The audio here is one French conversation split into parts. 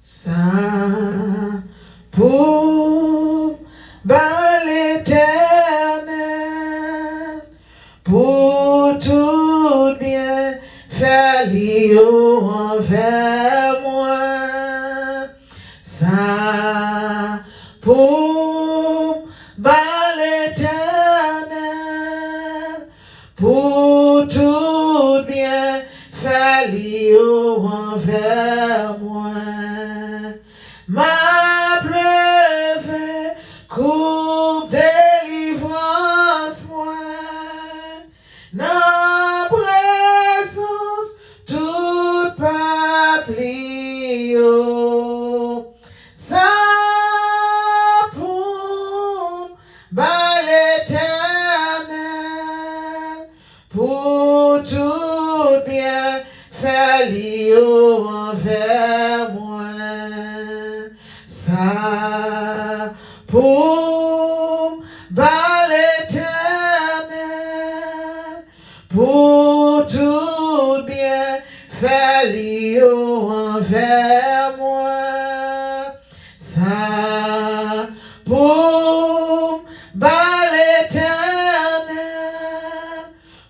Saint pour l'Éternel, pour tout bien faire envers moi. Saint pour l'Éternel, pour tout bien faire envers moi. Ma pleuve, coupe délivrance, moi, dans présence, toute paplio, ça pour l'Éternel, pour tout bien faire envers moi. Ça pour l'Éternel, pour tout bien faire envers moi. Ça pour l'Éternel,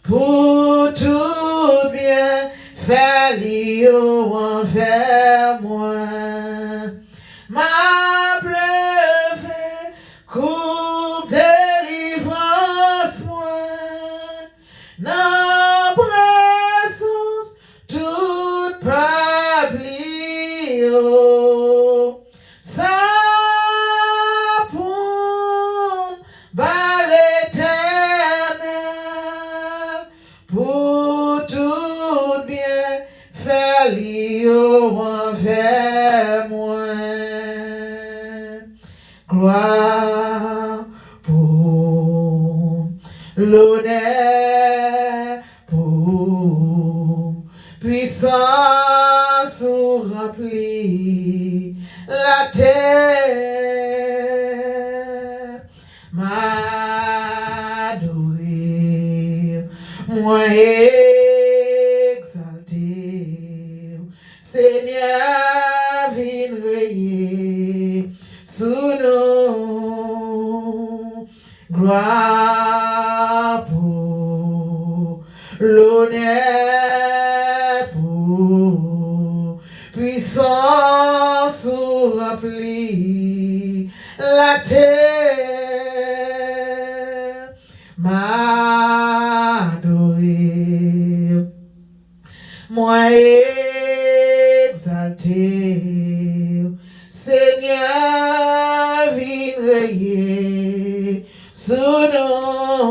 pour tout bien faire envers moi. Ma pleuve, coupe délivrance, moi, dans présence, toute paplio, ça pour l'Éternel, pour tout bien faire envers moi. Gloire pour l'honneur, pour puissance remplit la terre. M'adorer, moi exalter, Seigneur, viens régner sous nous. Gloire pour l'honneur, pour puissance remplit la terre. M'adorer, moi exalter, Seigneur, viens régner sous nous.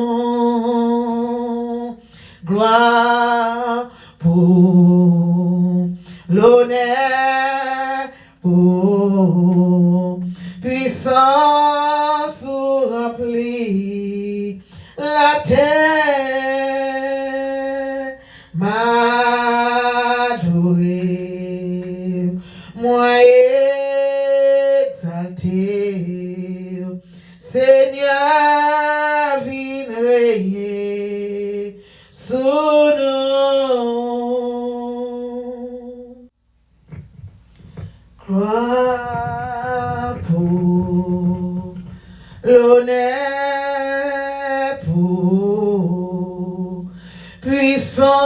Gloire pour l'honneur, pour puissance remplit la terre. M'adorer, moi exalter, Seigneur, viens régner sous nous. Gloire pour l'honneur, pour puissance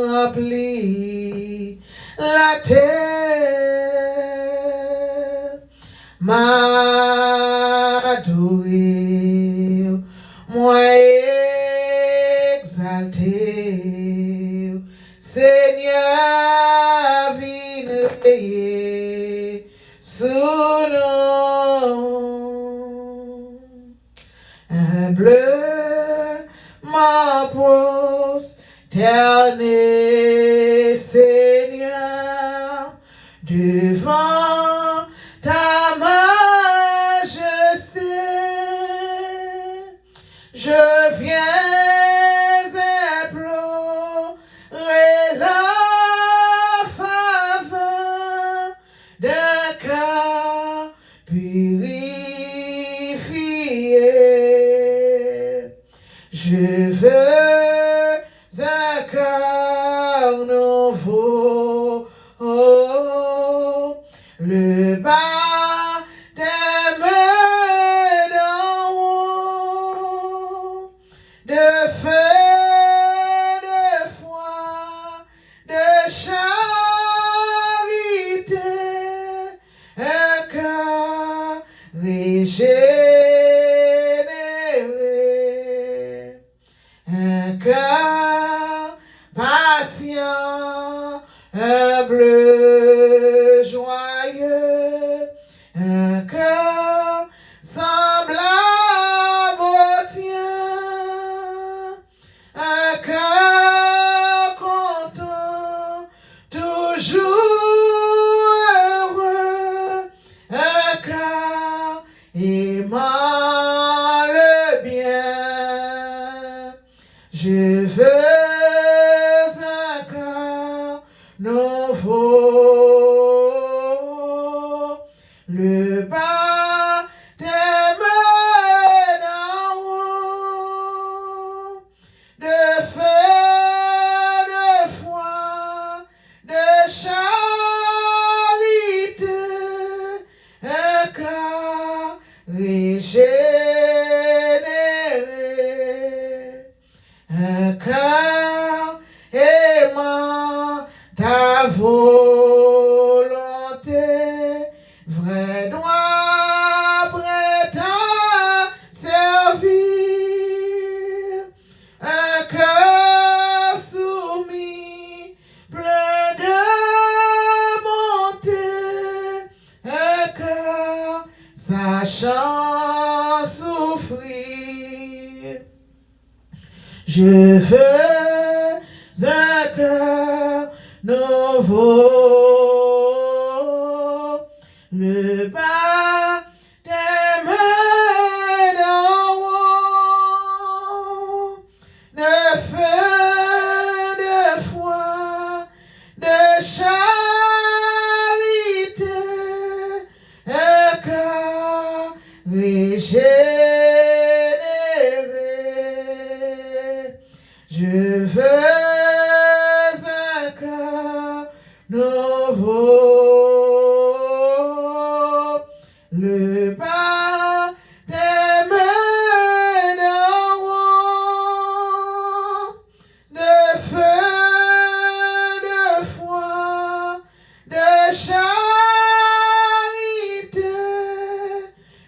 remplit la terre. M'adorer, moi exalter, Seigneur, viens régner sous nous. Humblement prosterné, Seigneur, devant ta majesté, je viens implorer la faveur d'un cœur purifié. Je veux un cœur charité, un cœur régénéré, un cœur patient, humble, joyeux, un cœur semblable au tien, un cœur content, toujours heureux, un cœur aimant le bien. Je veux un cœur nouveau, le baptême d'en haut, de feu, de foi, de charité, un cœur régénéré, un cœur aimant ta volonté, vrai droit prêt à servir, un cœur soumis, plein de bonté, un cœur sachant souffrir. Je veux un cœur nouveau, le baptême d'en haut, de feu, de foi, de charité, un cœur régénéré. Je veux un cœur nouveau, le baptême d'en haut, de feu, de foi, de charité,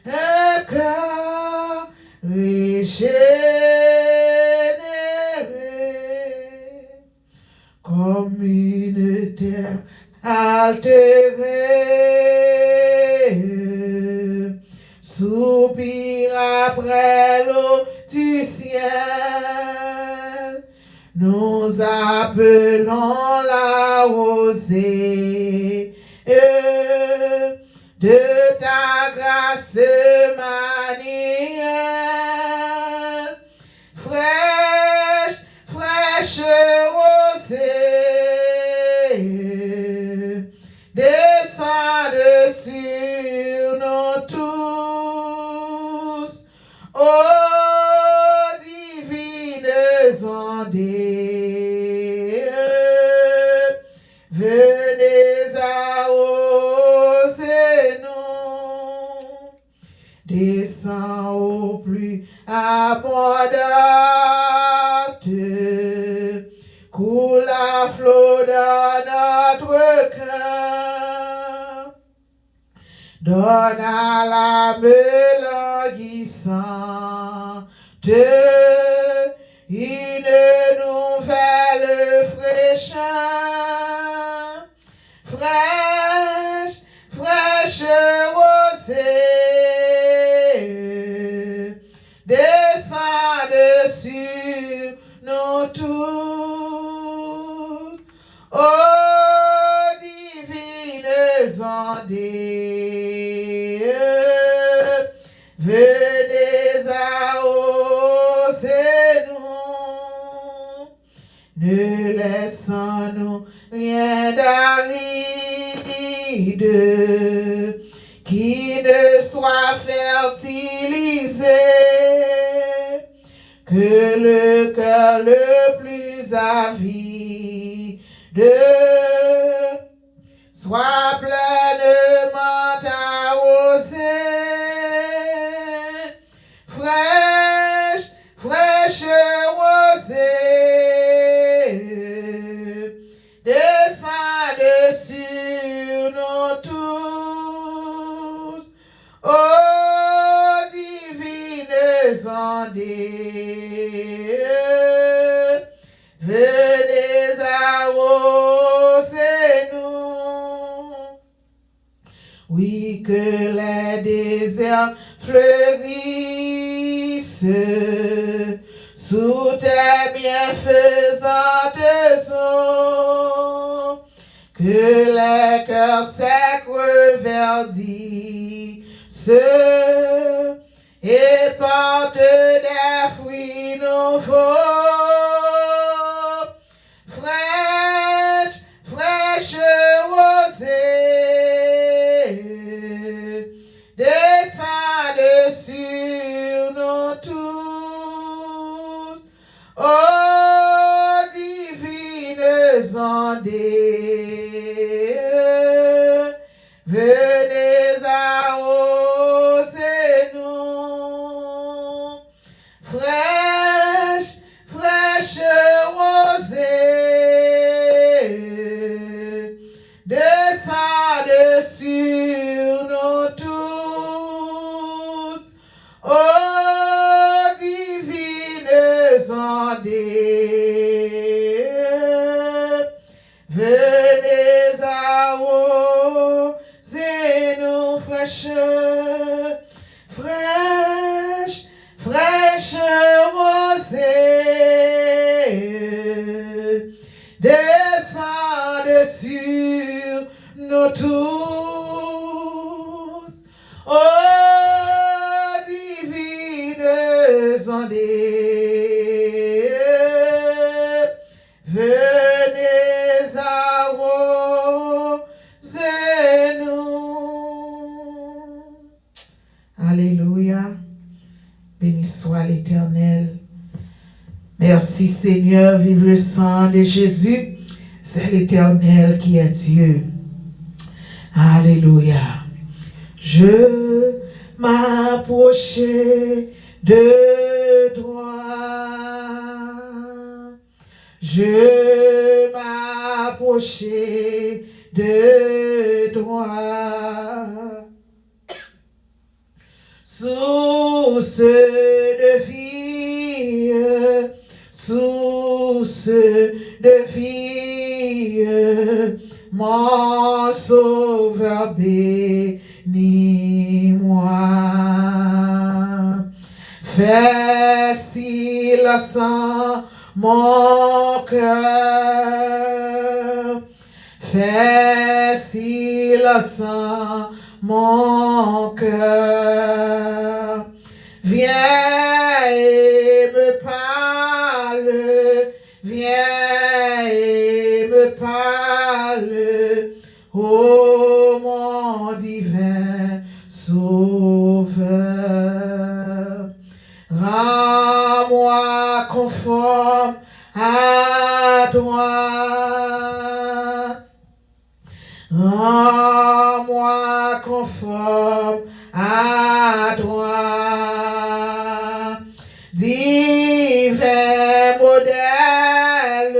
un cœur régénéré, comme une terre altérée, soupire après l'eau du ciel. Nous appelons la rosée de ta grâce manuelle, fraîche, fraîche rosée, descende sur nous tous, ô divines ondées, venez arroser-nous, descends au plus abondante, coule à flot dans notre cœur, donne à l'âme languissante une nouvelle fraîcheur, fraîche, fraîche rosée, descende sur nous tous, ô divines ondées, venez arroser-nous, ne laissons-nous rien d'aride qui ne soit fertilisé, que le cœur le plus avide soit pleinement arrosé, fraîche, fraîche rosée, descende sur nous tous, ô divines ondées, venez arroser nous. Oui, que les déserts fleurissent sous tes bienfaisantes eaux, que les cœurs secs reverdissent et portent des fruits nouveaux. Fraîche, fraîche rosée, descende sur nous tous, ô divines ondées, venez arroser nous. Fraîche, fraîche rosée, descende sur nous tous, ô divines ondées, venez arroser nous. Fraîche, fraîche, fraîche rosée, descende sur nous tous, ô divines ondées, venez arroser nous. Alléluia. Béni soit l'Éternel. Merci Seigneur, vive le sang de Jésus. C'est l'Éternel qui est Dieu. Alléluia. Je m'approchais de toi. Je m'approchais de toi. Source de vie, source de vie, mon sauveur bénis-moi. Fais silence mon cœur, fais silence mon cœur. Viens et me parle, viens et me parle, ô mon divin Sauveur. Rends-moi conforme à toi. Rends-moi conforme à toi. Divin modèle,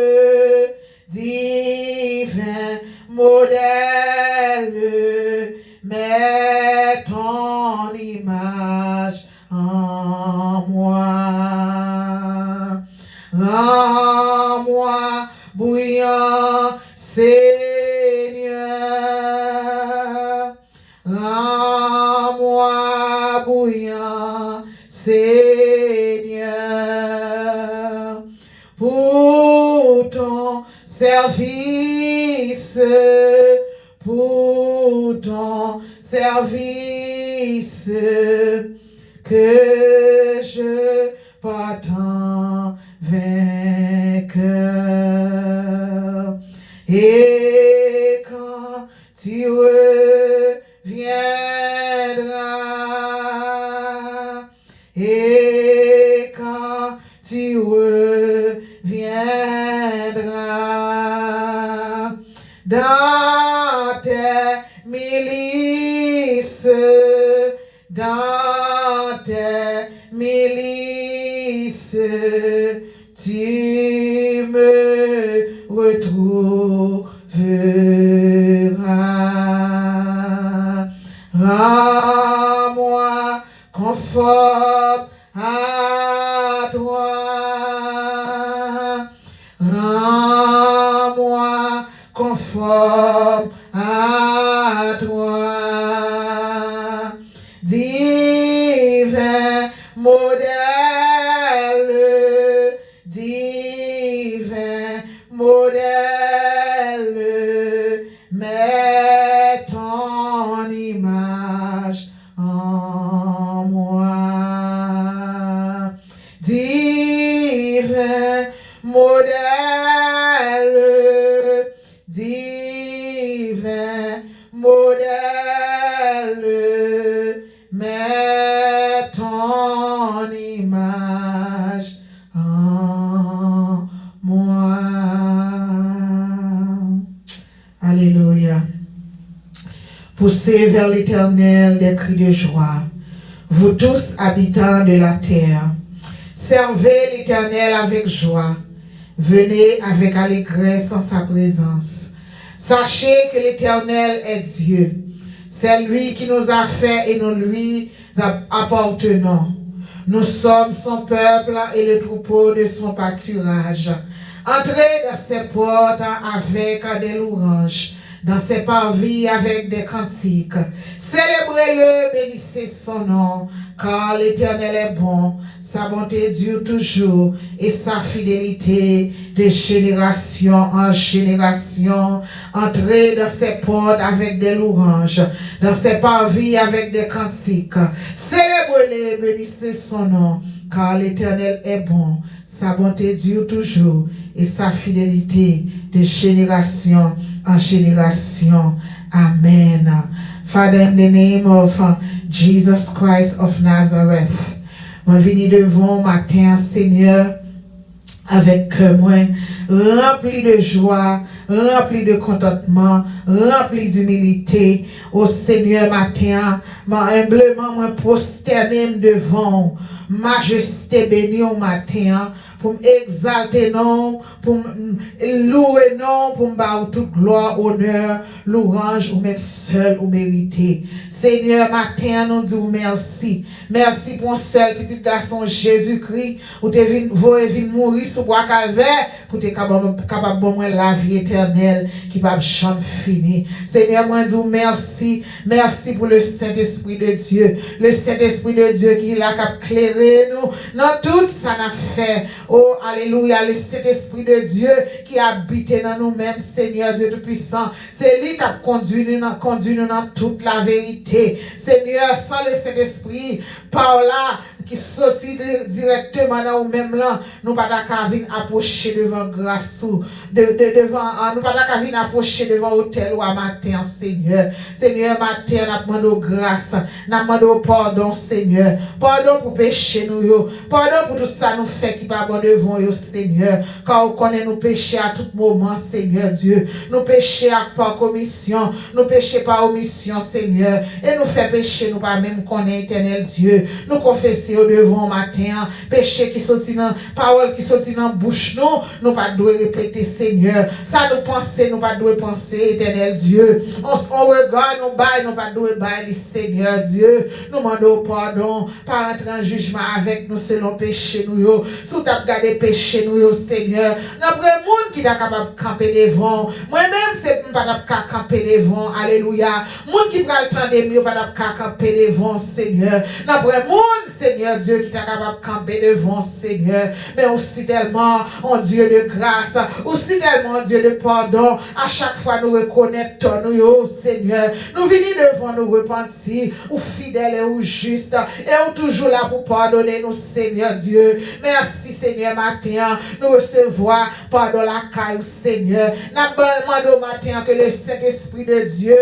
divin modèle, mets ton image en moi. Rends-moi bouillant, Seigneur. Rends-moi bouillant, Seigneur. Pour ton service, pour ton service, que je parte en vainqueur. Et quand tu reviendras, et quand tu reviendras, dans tes milices, dans tes milices, tu me retrouveras. conforme à toi. Divin modèle, divin modèle, mets ton image en moi. Divin modèle, divin modèle, mets ton image en moi. Alléluia. Poussez vers l'Éternel des cris de joie, vous tous habitants de la terre. Servez l'Éternel avec joie. Venez avec allégresse en sa présence. Sachez que l'Éternel est Dieu. C'est lui qui nous a fait et nous lui appartenons. Nous sommes son peuple et le troupeau de son pâturage. Entrez dans ses portes avec des louanges, dans ses parvis avec des cantiques. Célébrez-le, bénissez son nom, car l'Éternel est bon, sa bonté dure toujours et sa fidélité de génération en génération. Entrez dans ses portes avec des louanges, dans ses parvis avec des cantiques. Célébrez-le, bénissez son nom, car l'Éternel est bon, sa bonté dure toujours et sa fidélité de génération en génération. Amen. Father, in the name of Jesus Christ of Nazareth, moi venu devant matin, Seigneur, avec moi, rempli de joie, rempli de contentement, rempli d'humilité. Au Seigneur, matin, humblement, moi prosterné devant majesté bénie au matin, pour m'exalter non, pour louer non, pour me toute gloire, honneur, louange, ou même seul ou mérité. Seigneur, matin, nous disons merci. Merci pour un seul petit garçon Jésus-Christ, où tu es venu mourir sur bois calvaire, pour être capable de la vie éternelle, qui va jamais finir. Seigneur, moi, dis merci. Merci pour le Saint-Esprit de Dieu. Le Saint-Esprit de Dieu qui l'a éclairé nous dans tout ça n'a fait. Oh, alléluia, le Saint-Esprit de Dieu qui habite dans nous-mêmes, Seigneur Dieu Tout-Puissant. C'est lui qui a conduit nous dans toute la vérité. Seigneur, sans le Saint-Esprit, par là, qui sortit directement dans nous-mêmes là, nous pas qu'à venir approcher devant grâce devant nous pas qu'à venir approcher devant hôtel ou à matin, Seigneur. Seigneur, matin, n'a demandé grâce, n'a demandé pardon, Seigneur. Pardon pour pécher nous yo. Pardon pour tout ça nous fait qui pas bon devant yo, Seigneur. Car on connaît nous pécher à tout moment, Seigneur Dieu. Nous pécher par commission, nous pécher par omission, Seigneur. Et nous fait pécher nous pas même connaître éternel Dieu. Nous confesser au devant matin, péché qui sortit dans parole qui sortit dans bouche nous pas doit répéter, Seigneur. Ça nous penser, nous pas doit penser, éternel Dieu. On regarde nous bail, nous pas doit bail, Seigneur Dieu. Nous demandons pardon, pas entrer en jugement avec nous selon péché nous yo. Sous t'as gardé péché nous yo, Seigneur. N'après monde qui t'a capable camper devant. Moi-même c'est pas capable camper devant. Alléluia. Monde qui prend le temps de mieux pas capable camper devant, Seigneur. N'après monde, Seigneur Dieu, qui t'a capable camper devant, Seigneur. Mais aussi tellement, en Dieu de grâce, aussi tellement Dieu de pardon. À chaque fois nous reconnaissons nous, Seigneur. Nous venons devant nous repentir, ou fidèles et ou justes, et ou toujours là pour pardonner nous, Seigneur Dieu. Merci, Seigneur, matin, nous recevons pardon la caille, Seigneur. Nous demandons matin que le Saint-Esprit de Dieu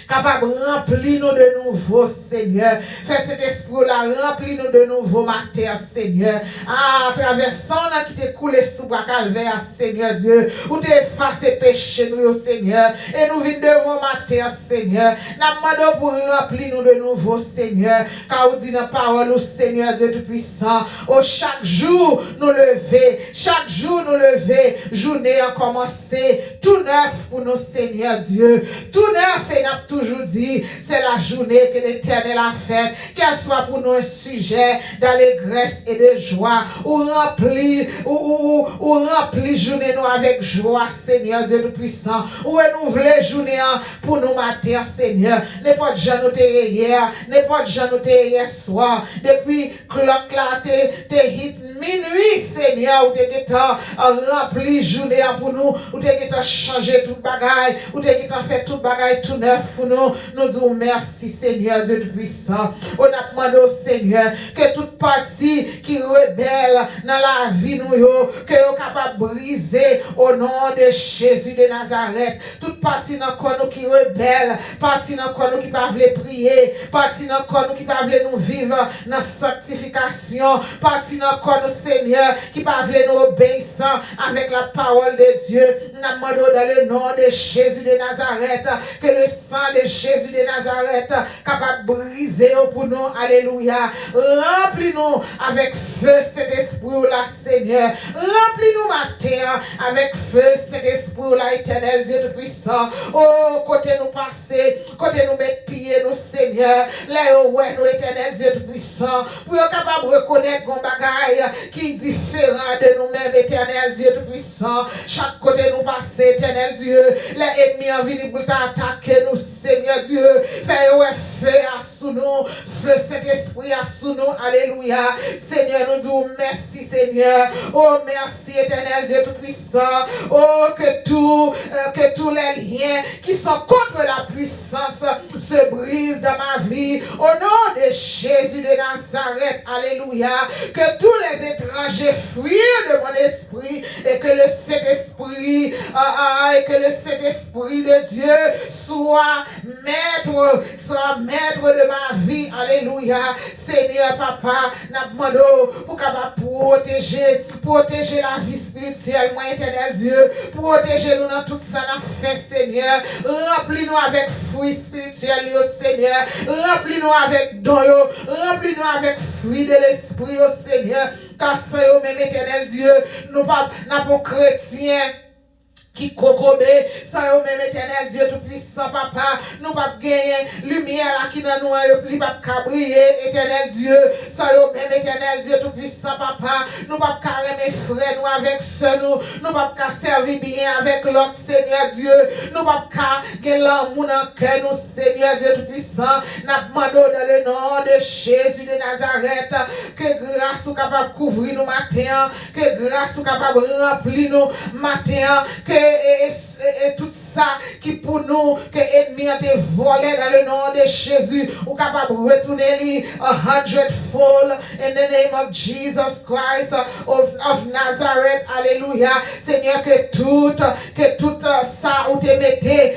capable de remplir nous de nouveau, Seigneur. Fais cet esprit-là, remplis-nous de nouveau, ma terre, Seigneur. À travers sang qui t'est coulé sous la calvaire, Seigneur Dieu, où t'es effacé péché, nous, Seigneur. Et nous venons devant ma terre, Seigneur. Nous demandons pour remplir nous de nouveau, Seigneur. Car vous dites dans la parole, Seigneur Dieu Tout-Puissant, chaque jour nous lever, chaque jour nous lever, journée a commencé, tout neuf pour nous, Seigneur Dieu. Tout neuf et n'a toujours dit, c'est la journée que l'Éternel a faite, qu'elle soit pour nous un sujet d'allégresse et de joie, ou remplir journée nous avec joie, Seigneur Dieu Tout-Puissant, ou renouveler journée pour nous matin, Seigneur. N'importe gens nous t'es hier, n'importe gens nous t'es hier soir, depuis clock là, t'es hit minuit, Seigneur, ou t'es rempli journée pour nous, ou t'es changé tout bagaille, ou t'es fait tout bagaille tout neuf pour nous. Nous disons merci, Seigneur Dieu Tout-Puissant. On a demandé au Seigneur que toute partie qui rebelle dans la vie nous, que nous capable de briser au nom de Jésus de Nazareth. Toute partie dans nous qui rebelle, partie dans nous qui pas veut prier, partie dans nous qui pas veut nous vivre dans sanctification, partie dans nous, Seigneur, qui pas veut nous obéissant avec la parole de Dieu. Nous demandons dans le nom de Jésus de Nazareth que le sang de Jésus de Nazareth capable de briser pour nous. Alléluia. Remplis-nous avec feu cet esprit là, Seigneur. Remplis-nous matin avec feu cet esprit là, éternel Dieu Tout-Puissant. Oh, côté nous passer, côté nous mettre pied nous, Seigneur. Là où nous, éternel Dieu Tout-Puissant, pour être capable de reconnaître qu'on bagaille qui est différent de nous-mêmes, éternel Dieu Tout-Puissant. Chaque côté nous passer, éternel Dieu. Les ennemis en venir pour t'attaquer nous, Seigneur Dieu. Fais feu à sous nous, feu cet esprit à sous nous. Alléluia. Seigneur, nous disons merci, Seigneur. Oh, merci, éternel Dieu Tout-Puissant. Oh, que tous les liens qui sont contre la puissance se brisent dans ma vie. Au nom de Jésus de Nazareth. Alléluia. Que tous les étrangers fuient de mon esprit et que le Saint-Esprit de Dieu soit maître de ma vie. Alléluia. Seigneur, Papa, nous demandons pour capable protéger la vie spirituelle, moi, éternel Dieu, protéger nous dans tout ça, nous fait, Seigneur. Remplis-nous avec fruits spirituels, Seigneur. Remplis-nous avec dons, remplis-nous avec fruits de l'esprit, Seigneur. Car ça, même, éternel Dieu, nous pas chrétiens qui cocobe, ça au même éternel Dieu Tout-Puissant, Papa, nous pas gagner lumière là qui dans nous, il pas briller, éternel Dieu, ça au même éternel Dieu Tout-Puissant, Papa, nous pas carrément frères nous avec ceux nous pas servir bien avec l'autre, Seigneur Dieu, nous pas gagner l'amour dans cœur nous, Seigneur Dieu Tout-Puissant. Nous demandons dans le nom de Jésus de Nazareth que grâce soit capable de couvrir nous matin, que grâce soit capable de remplir nous matin, que et tout ça qui pour nous que l'ennemi a été volé dans le nom de Jésus ou capable de retourner 100-fold in the name of Jesus Christ of Nazareth. Alléluia. Seigneur, que tout ça où te mettez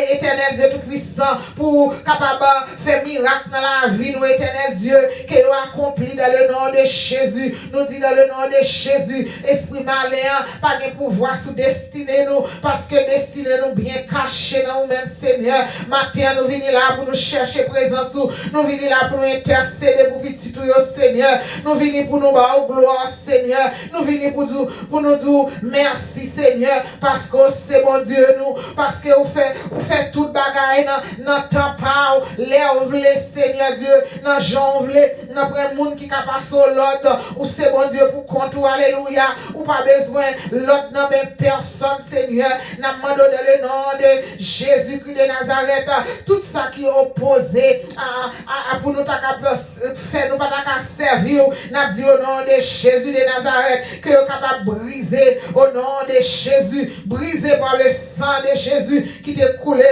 éternel Dieu Tout-Puissant pour capable faire miracle dans la vie nous, éternel Dieu, que vous accompli dans le nom de Jésus. Nous dit dans le nom de Jésus, esprit malin pas de pouvoir sous destiné nous, parce que destiné nous bien caché dans nous-mêmes, Seigneur. Matin, nous venons là pour nous chercher présence, nous venons là pour nous intercéder pour petit tout, Seigneur. Nous venons pour nous avoir gloire, Seigneur. Nous venons pour nous dire merci, Seigneur, parce que c'est bon Dieu nous, parce que vous faites toute bagaille dans temps pas, l'air vous voulez, Seigneur Dieu, dans Jean vous voulez, dans le monde qui a passé l'autre, ou c'est bon Dieu pour compte, alléluia, ou pas besoin l'autre dans même personne, Seigneur. Nous demandons dans le nom de Jésus-Christ de Nazareth, tout ça qui est opposé pour nous faire, nous pas servir, nous disons au nom de Jésus de Nazareth, que nous sommes capables de briser au nom de Jésus, briser par le sang de Jésus qui t'est coulé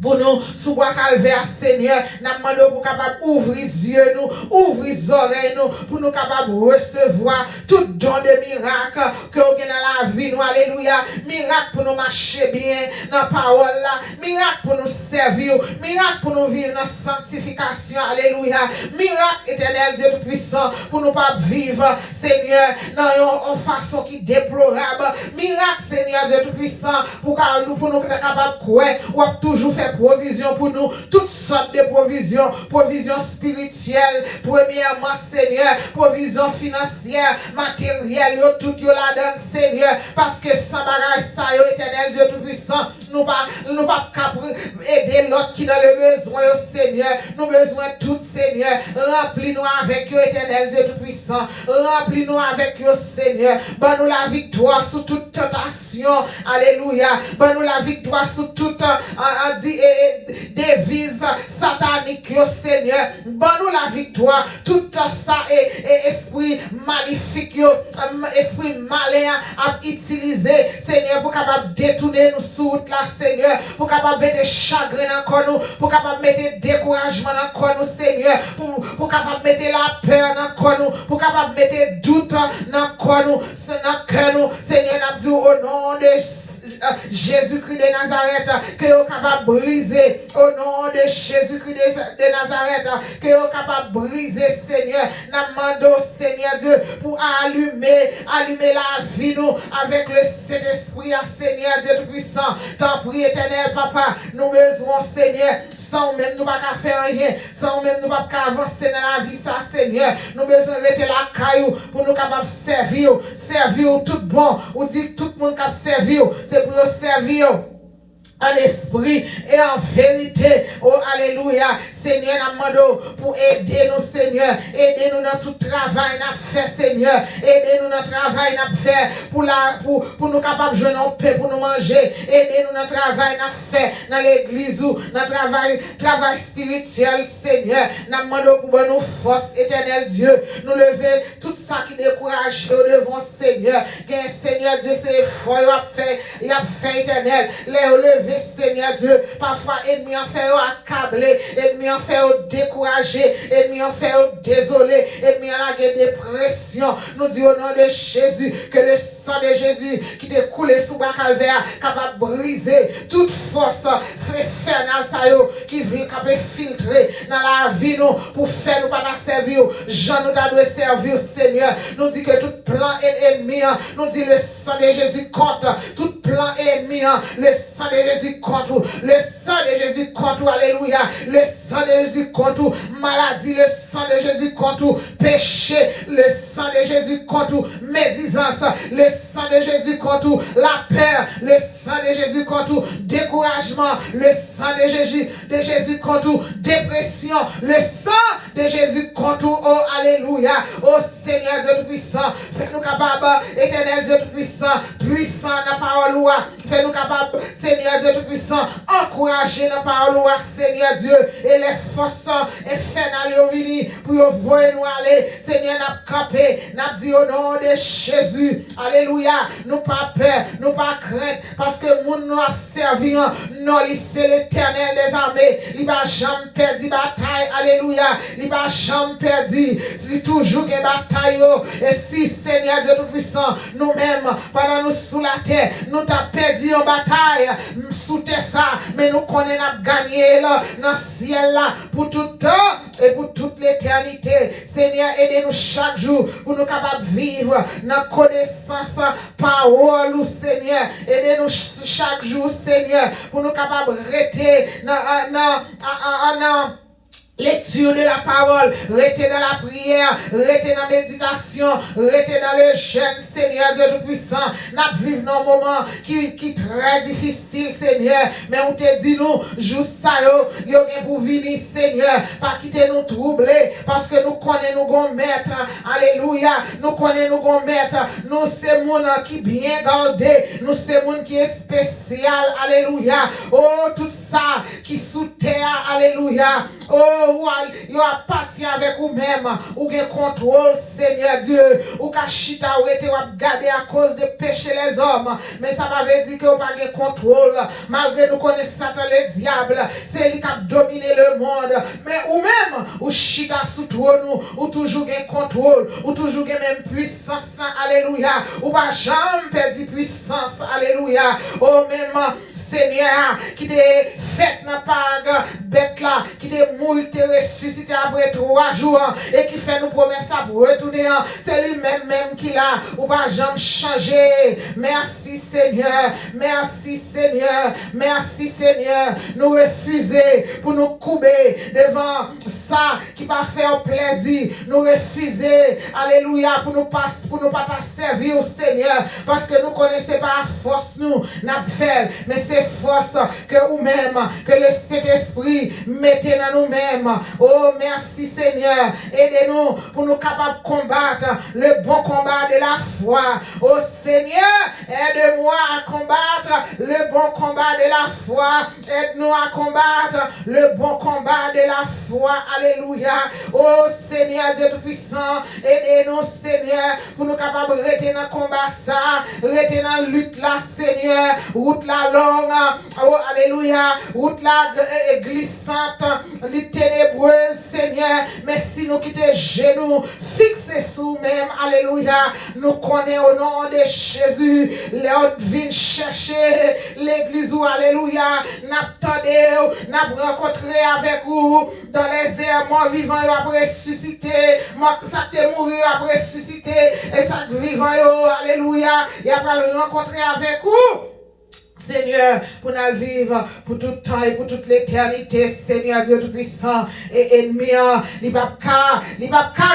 pour nous, sous bois calvaire, Seigneur. Nous demandons pour capable ouvrir les yeux, nous, ouvrir les oreilles, nous, pour nous capables de recevoir tout don de miracle que nous avons dans la vie, nous, alléluia. Miracle pour nous marcher bien dans la parole là, miracle pour nous servir, miracle pour nous vivre dans la sanctification, alléluia. Miracle éternel Dieu Tout-Puissant pour nous pas vivre, Seigneur, dans une façon qui est déplorable. Miracle, Seigneur Dieu Tout-Puissant, pour nous être capables de croire, ou toujours faire provision pour nous, toutes sortes de provisions, provision spirituelle, premièrement, Seigneur, provision financière, matérielle, tout yo la donne, Seigneur, parce que sans bagage ça, éternel Dieu Tout-Puissant, nous nous pas aider l'autre qui dans le besoin, Seigneur. Nous besoin tout, Seigneur. Remplis-nous avec eux, éternel Dieu Tout-Puissant. Remplis-nous avec eux, Seigneur. Donne-nous la victoire sous toute tentation. Alléluia. Donne-nous la victoire sous toute devise satanique, Seigneur. Donne-nous la victoire. Tout ça et esprit maléfique, esprit malin à utiliser, Seigneur, pour capable détourner nous sous route là, Seigneur, pour capable mettre chagrin dans nous, pour capable mettre découragement dans nous, Seigneur, pour capable mettre la peur dans nous, pour capable mettre doute dans nous, Seigneur, nous dit au nom de Jésus-Christ de Nazareth, que vous capable briser au nom de Jésus-Christ de Nazareth, que vous capable briser, Seigneur. Nous demandons, Seigneur Dieu, pour allumer la vie nous avec le Saint-Esprit, Seigneur Dieu Tout-Puissant. Tant prie, éternel Papa, nous besoin, Seigneur, sans même nous pas faire rien, sans même nous pas avancer dans la vie, ça, Seigneur. Nous besoin de rester la caillou pour nous capables servir tout bon, ou dire tout le monde capable servir. C'est pour servir en esprit et en vérité. Oh, alléluia. Seigneur, nous pour aider nous, Seigneur. Aidez-nous dans tout travail n'a fait, Seigneur. Aidez-nous dans le travail n'a fait pour nous capables de jouer nos paix, pour nous manger. Aidez-nous dans le travail n'a fait dans l'église ou dans le travail spirituel, Seigneur. Nous demandons pour nous force, éternel Dieu. Nous lever tout ça qui décourage devant Seigneur. Qu'un Seigneur Dieu, c'est fort, il a fait éternel. Les Seigneur Dieu, parfois ennemi en fait accabler, ennemi en fait décourager, ennemi en fait désolé, ennemi en la dépression. Nous disons au nom de Jésus que le sang de Jésus qui t'est coulé sous le calvaire capable de briser toute force infernale qui veut filtrer dans la vie nous pour faire nous pas servir. Jean nous doit servir, Seigneur. Nous dit que tout plan ennemi, nous dit le sang de Jésus contre tout plan ennemi, le sang de Jésus contre le sang de Jésus contre, alléluia, le sang de Jésus contre maladie, le sang de Jésus contre péché, le sang de Jésus contre médisance, le sang de Jésus contre la peur, le sang de Jésus contre découragement, le sang de Jésus contre dépression, le sang de Jésus contre, oh alléluia, oh Seigneur Dieu Tout-Puissant, fais-nous capables, éternel Dieu Tout-Puissant, puissant dans la parole, fais-nous capables, Seigneur Dieu Tout-Puissant, encourager dans la parole, Seigneur Dieu, et les forces infernales venir pour voir nous aller, Seigneur, nous camper, nous dit au nom de Jésus, alléluia, nous pas peur, nous pas crainte, parce que nous nous servi, non, c'est l'éternel des armées, il va jamais perdre bataille, alléluia, il va jamais perdre, il toujours une bataille, et si, Seigneur Dieu Tout-Puissant, nous-mêmes, pendant nous sous la terre, nous t'avons perdu en bataille, sous terre ça, mais nous connaissons gagner là, dans le ciel là, pour tout le temps et pour toute l'éternité. Seigneur, aidez-nous chaque jour pour nous capables de vivre dans la connaissance, parole, Seigneur. Aidez-nous chaque jour, Seigneur, pour nous capables de rester dans lecture de la parole, restez dans la prière, restez dans la méditation, restez dans le jeûne, Seigneur Dieu Tout-Puissant. Nous vivons dans un moment qui est très difficile, Seigneur, mais on te dit nous, juste ça, yo pour venir, Seigneur, pas quitter nous troubler, parce que nous connaissons nos maître, alléluia, nous connaissons nos maître, nous c'est monde qui bien gardé, nous c'est monde qui est spécial, alléluia, oh tout ça qui sous terre, alléluia, oh il appartient avec vous-même, ou gen contrôle, Seigneur Dieu, ou kachita ou ete ou garder à cause de péché les hommes, mais ça va dire que vous pas de contrôle, malgré nous connaissons Satan le diable, c'est lui qui a dominé le monde, mais ou même, ou chita sous trône, ou toujours gen contrôle, ou toujours gen même puissance, alléluia, ou pas jamais perdu puissance, alléluia, oh même, Seigneur, qui te fait n'a pas bête là, qui te mourir, te ressuscité après 3 jours, et qui fait nous promesses pour retourner. C'est lui-même qui l'a, ou pas jamais changé. Merci Seigneur, merci Seigneur, merci Seigneur. Nous refuser pour nous couper devant ça qui va faire plaisir. Nous refuser, alléluia, pour nous pas servir au Seigneur, parce que nous connaissons pas la force nous n'a fait, mais c'est force que nous-mêmes, que le Saint-Esprit mettez dans nous-mêmes. Oh merci Seigneur, aidez-nous pour nous capables de combattre le bon combat de la foi. Oh Seigneur, aide-moi à combattre le bon combat de la foi. Aide-nous à combattre le bon combat de la foi. Alléluia. Oh Seigneur Dieu Tout-Puissant, aidez-nous Seigneur pour nous capables de rester dans le combat ça, rester dans la lutte là Seigneur, route la longue, oh alléluia, route la glissante, les ténébreuses Seigneur, mais si nous quittons genoux, fixés sous même, alléluia, nous connaissons au nom de Jésus, les autres viennent chercher l'église où alléluia, n'attendez, n'a rencontré avec vous dans les airs, moi vivant après ressuscité, moi ça t'est mouru après ressuscité, et ça vivant alléluia, et après le rencontrer avec vous. Seigneur, pour nous vivre pour tout temps et pour toute l'éternité, Seigneur Dieu Tout-Puissant et ennemi, il ne va pas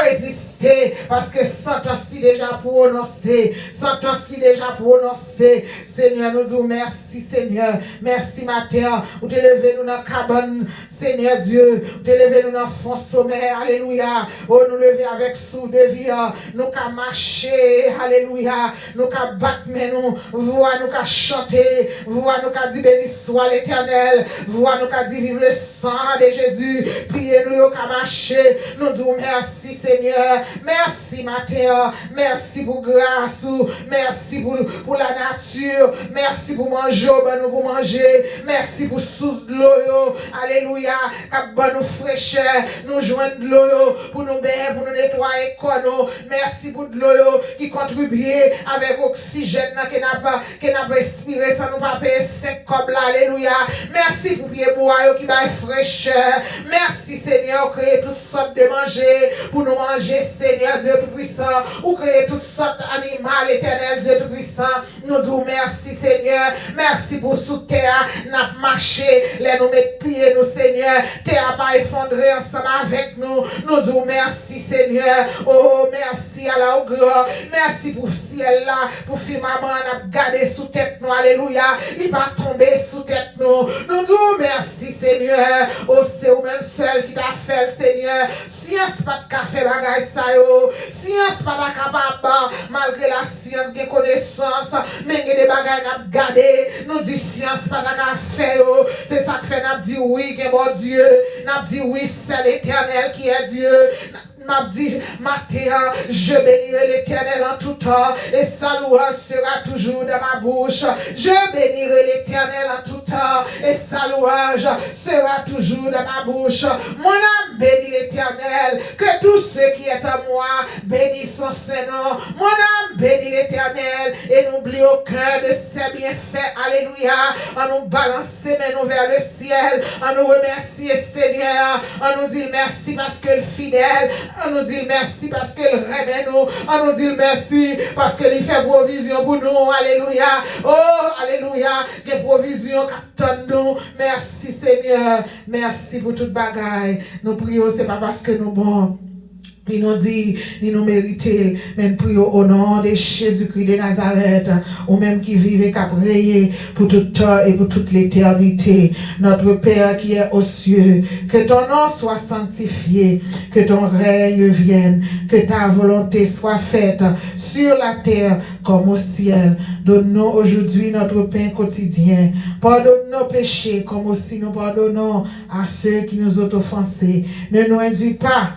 résister parce que 100 ans si déjà prononcé, 100 ans si déjà prononcé. Seigneur, nous disons merci, Seigneur, merci matin, vous te levez nous dans la cabane, Seigneur Dieu, vous te levez nous dans le fond sommet, alléluia, oh nous lever avec sous de vie, nous qu'à marcher, alléluia, nous qu'à battre, mais nous voix, nous qu'à chanter. Voix nous qu'a dit béni soit l'Éternel. Voix nous qu'a dit vive le sang de Jésus. Priez-nous qu'a marché. Nous disons merci Seigneur. Merci matin. Merci pour grâce. Merci pour la nature. Merci pour manger. Ben nous pour manger. Merci pour sous de l'eau. Alléluia. Qu'a bon nous fraîcheur. Nous joindre de l'eau pour nous baigner, pour nous nettoyer corps. Merci pour de l'eau qui contribue avec oxygène qui n'a pas respiré sans nous pas payer 5 comme là, alléluia. Merci pour pied bois qui va fraîcheur. Merci Seigneur, créer toutes sortes de manger pour nous manger, Seigneur Dieu Tout-Puissant, ou créer toutes sortes d'animaux, éternel Dieu Tout-Puissant. Nous disons merci Seigneur, merci pour sous terre, n'a marché, les nous mettre pieds, nous Seigneur, terre pas effondré ensemble avec nous. Nous disons merci Seigneur, oh merci à la gloire, merci pour ciel là, pour firmament, n'a gardé sous tête nous, alléluia. Il va tomber sous tête nous. Nous disons merci Seigneur. Oh c'est vous-même seul qui t'a fait Seigneur. Science pas de café bagay ça yo. Science pas la capable malgré la science de connaissance. Mais des bagay n'a gardé. Nous dit science pas la café yo. C'est ça que fait n'a dit oui que bon Dieu. N'a dit oui c'est l'Éternel qui est Dieu. M'a dit, matin, je bénirai l'Éternel en tout temps, et sa louange sera toujours dans ma bouche. Je bénirai l'Éternel en tout temps, et sa louange sera toujours dans ma bouche. Mon âme bénit l'Éternel, que tous ceux qui est en moi bénissent son Saint-Nom. Mon âme bénit l'Éternel, et n'oublie aucun de ses bienfaits. Alléluia. On nous balance ses mains vers le ciel, on nous remercie Seigneur, on nous dit merci parce que le fidèle. On nous dit merci parce qu'il remet nous. On nous dit merci parce qu'il fait provision pour nous. Alléluia. Oh, alléluia. Des provisions qui attendent nous. Merci Seigneur. Merci pour toute bagaille. Nous prions, c'est pas parce que nous bons. Ni nous dit, ni nous méritons, mais nous prions au nom de Jésus-Christ de Nazareth, ou même qui vive et qui a prié pour tout temps et pour toute l'éternité. Notre Père qui est aux cieux, que ton nom soit sanctifié, que ton règne vienne, que ta volonté soit faite sur la terre comme au ciel. Donne-nous aujourd'hui notre pain quotidien. Pardonne nos péchés comme aussi nous pardonnons à ceux qui nous ont offensés. Ne nous induis pas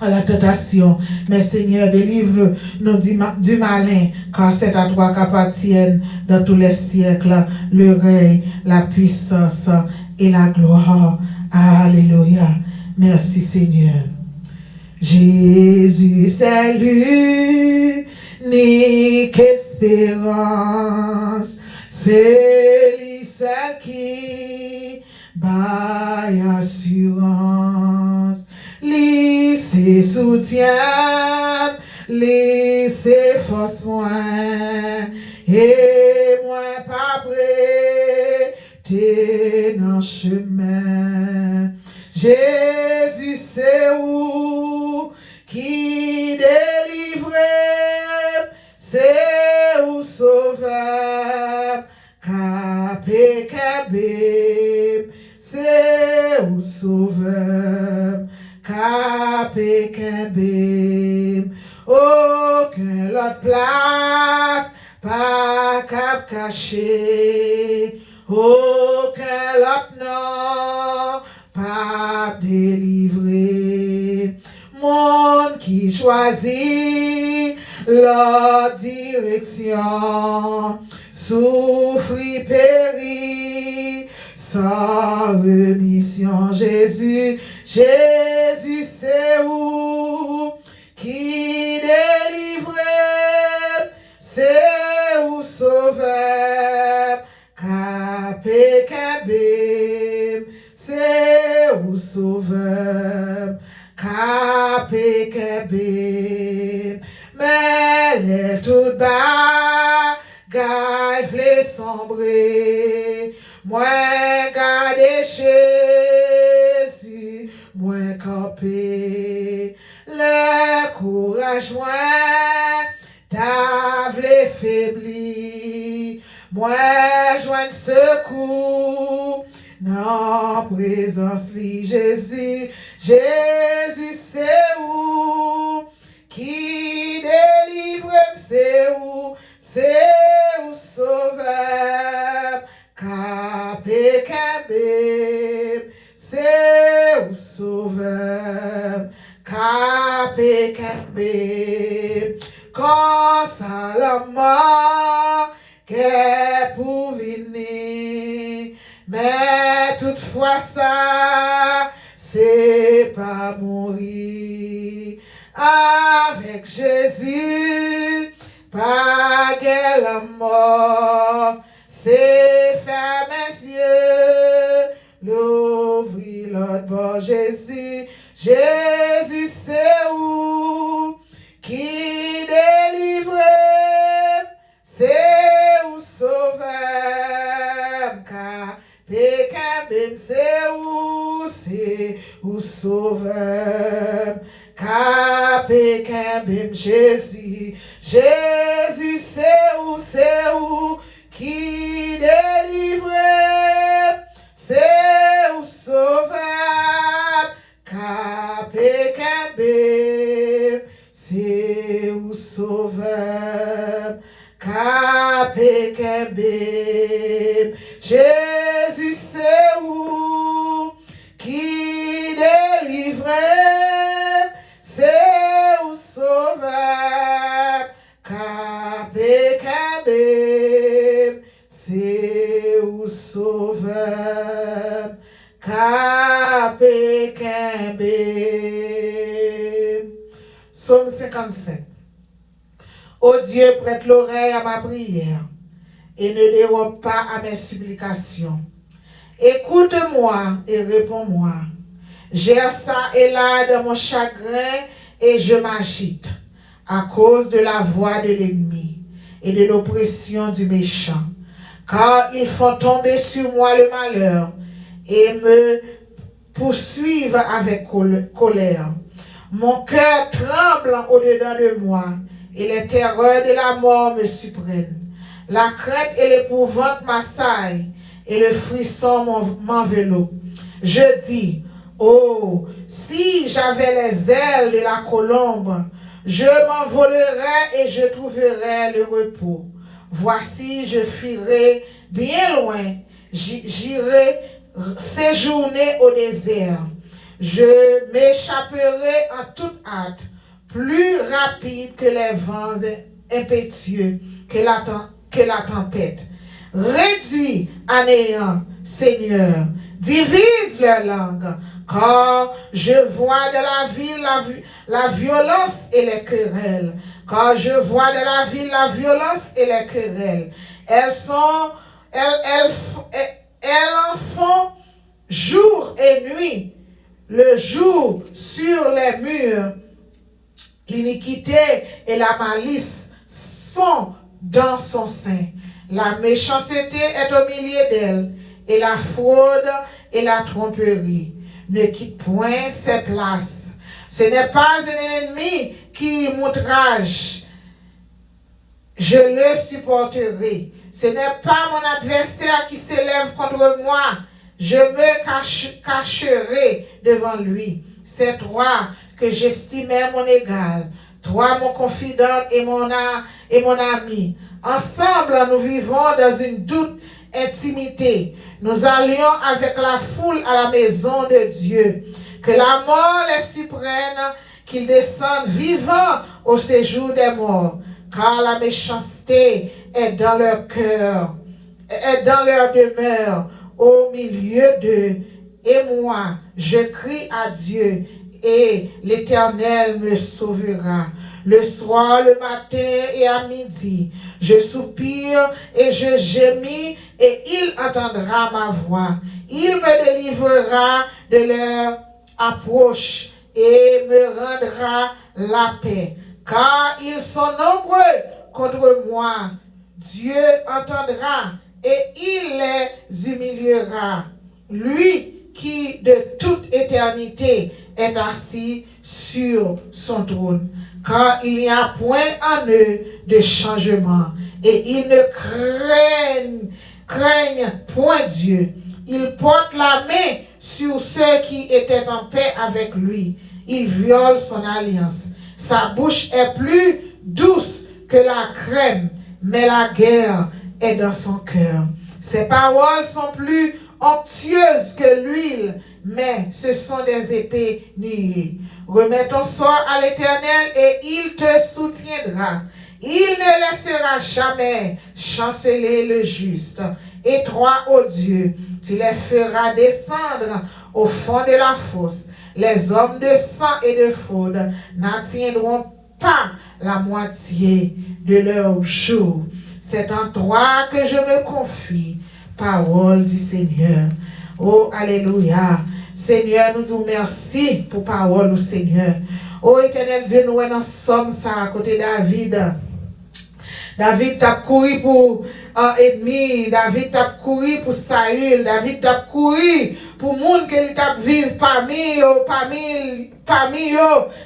à la tentation, mais Seigneur, délivre-nous du malin, car c'est à toi qu'appartiennent dans tous les siècles le règne, la puissance et la gloire. Alléluia. Merci Seigneur. Jésus, c'est l'unique espérance, c'est lui seul qui by assurance. Laissez soutien, laissez force moins, et moi pas prêt, t'es dans le chemin. Jésus c'est où qui délivre, c'est où sauveur, capé cabé, c'est où sauveur, capé cabé. Aucun l'autre place, pas cap caché, aucun l'autre non, pas délivré. Monde qui choisit leur direction, souffrit, périt, sans rémission. Jésus, Jésus, c'est où qui délivre, c'est où sauveur, capé cabé, c'est où sauveur, capé cabé. Mais les tout bas, gaille sombrer, moi garder Jésus, moi campé. Le courage moins, t'as faibli, moi joins secours, non présence li. Jésus, Jésus c'est où qui délivre, c'est où sauveur, capé cabé, c'est où sauveur, capé cabé. Quand ça la mort qu'est pour venir, mais toutefois ça c'est pas mourir. Avec Jésus, pas qu'elle a mort, c'est fermer les yeux, l'ouvrir l'autre bord. Jésus, Jésus c'est où qui délivre, c'est où sauveur, capé cabé, c'est où sauveur, capé cabé. Jésus, Jésus c'est où qui délivre, c'est où sauveur, capé cabé, c'est où sauveur, capé cabé. Jésus c'est où qui délivre, c'est où sauveur, capé cabé, c'est où sauveur, capé cabé. Psaume 55. Ô Dieu, prête l'oreille à ma prière et ne dérobe pas à mes supplications. Écoute-moi et réponds-moi. J'ai ça et là de mon chagrin et je m'agite à cause de la voix de l'ennemi et de l'oppression du méchant. Car ils font tomber sur moi le malheur et me poursuivent avec colère. Mon cœur tremble au-dedans de moi et les terreurs de la mort me surprennent. La crainte et l'épouvante m'assaillent et le frisson m'enveloppe. Je dis, oh, si j'avais les ailes de la colombe, je m'envolerais et je trouverais le repos. Voici, je fuirai bien loin, j'irai séjourner au désert. Je m'échapperai en toute hâte, plus rapide que les vents impétueux, que la tempête. Réduis à néant, Seigneur, divise leur langue, car je vois de la ville la violence et les querelles. Car je vois de la ville la violence et les querelles. Elles en font l'iniquité et la malice sont dans son sein. La méchanceté est au milieu d'elle, et la fraude et la tromperie ne quittent point ses places. Ce n'est pas un ennemi qui m'outrage, je le supporterai. Ce n'est pas mon adversaire qui s'élève contre moi, je me cacherai devant lui. C'est toi que j'estimais mon égal, toi mon confident et mon ami. Ensemble, nous vivons dans une douce intimité. Nous allions avec la foule à la maison de Dieu. Que la mort les surprenne, qu'ils descendent vivants au séjour des morts. Car la méchanceté est dans leur cœur, est dans leur demeure, au milieu d'eux. Et moi, je crie à Dieu, et l'Éternel me sauvera. Le soir, le matin et à midi, je soupire et je gémis, et il entendra ma voix. Il me délivrera de leur approche et me rendra la paix. Car ils sont nombreux contre moi. Dieu entendra et il les humiliera. Lui qui de toute éternité est assis sur son trône. Car il n'y a point en eux de changement, et ils ne craignent point Dieu. Ils portent la main sur ceux qui étaient en paix avec lui. Ils violent son alliance. Sa bouche est plus douce que la crème, mais la guerre est dans son cœur. Ses paroles sont plus onctueuses que l'huile, mais ce sont des épées nuées. Remets ton sort à l'Éternel et il te soutiendra. Il ne laissera jamais chanceler le juste. Et toi, ô Dieu, tu les feras descendre au fond de la fosse. Les hommes de sang et de fraude n'atteindront pas la moitié de leur jour. C'est en toi que je me confie. Parole du Seigneur. Oh, alléluia. Seigneur, nous disons merci pour parole du Seigneur. Oh, éternel Dieu, nous en sommes ça à côté de David. David t'a couru pour ennemi, David t'a couru pour Saül, David t'a couru pour monde qu'il t'a vivre parmi eux,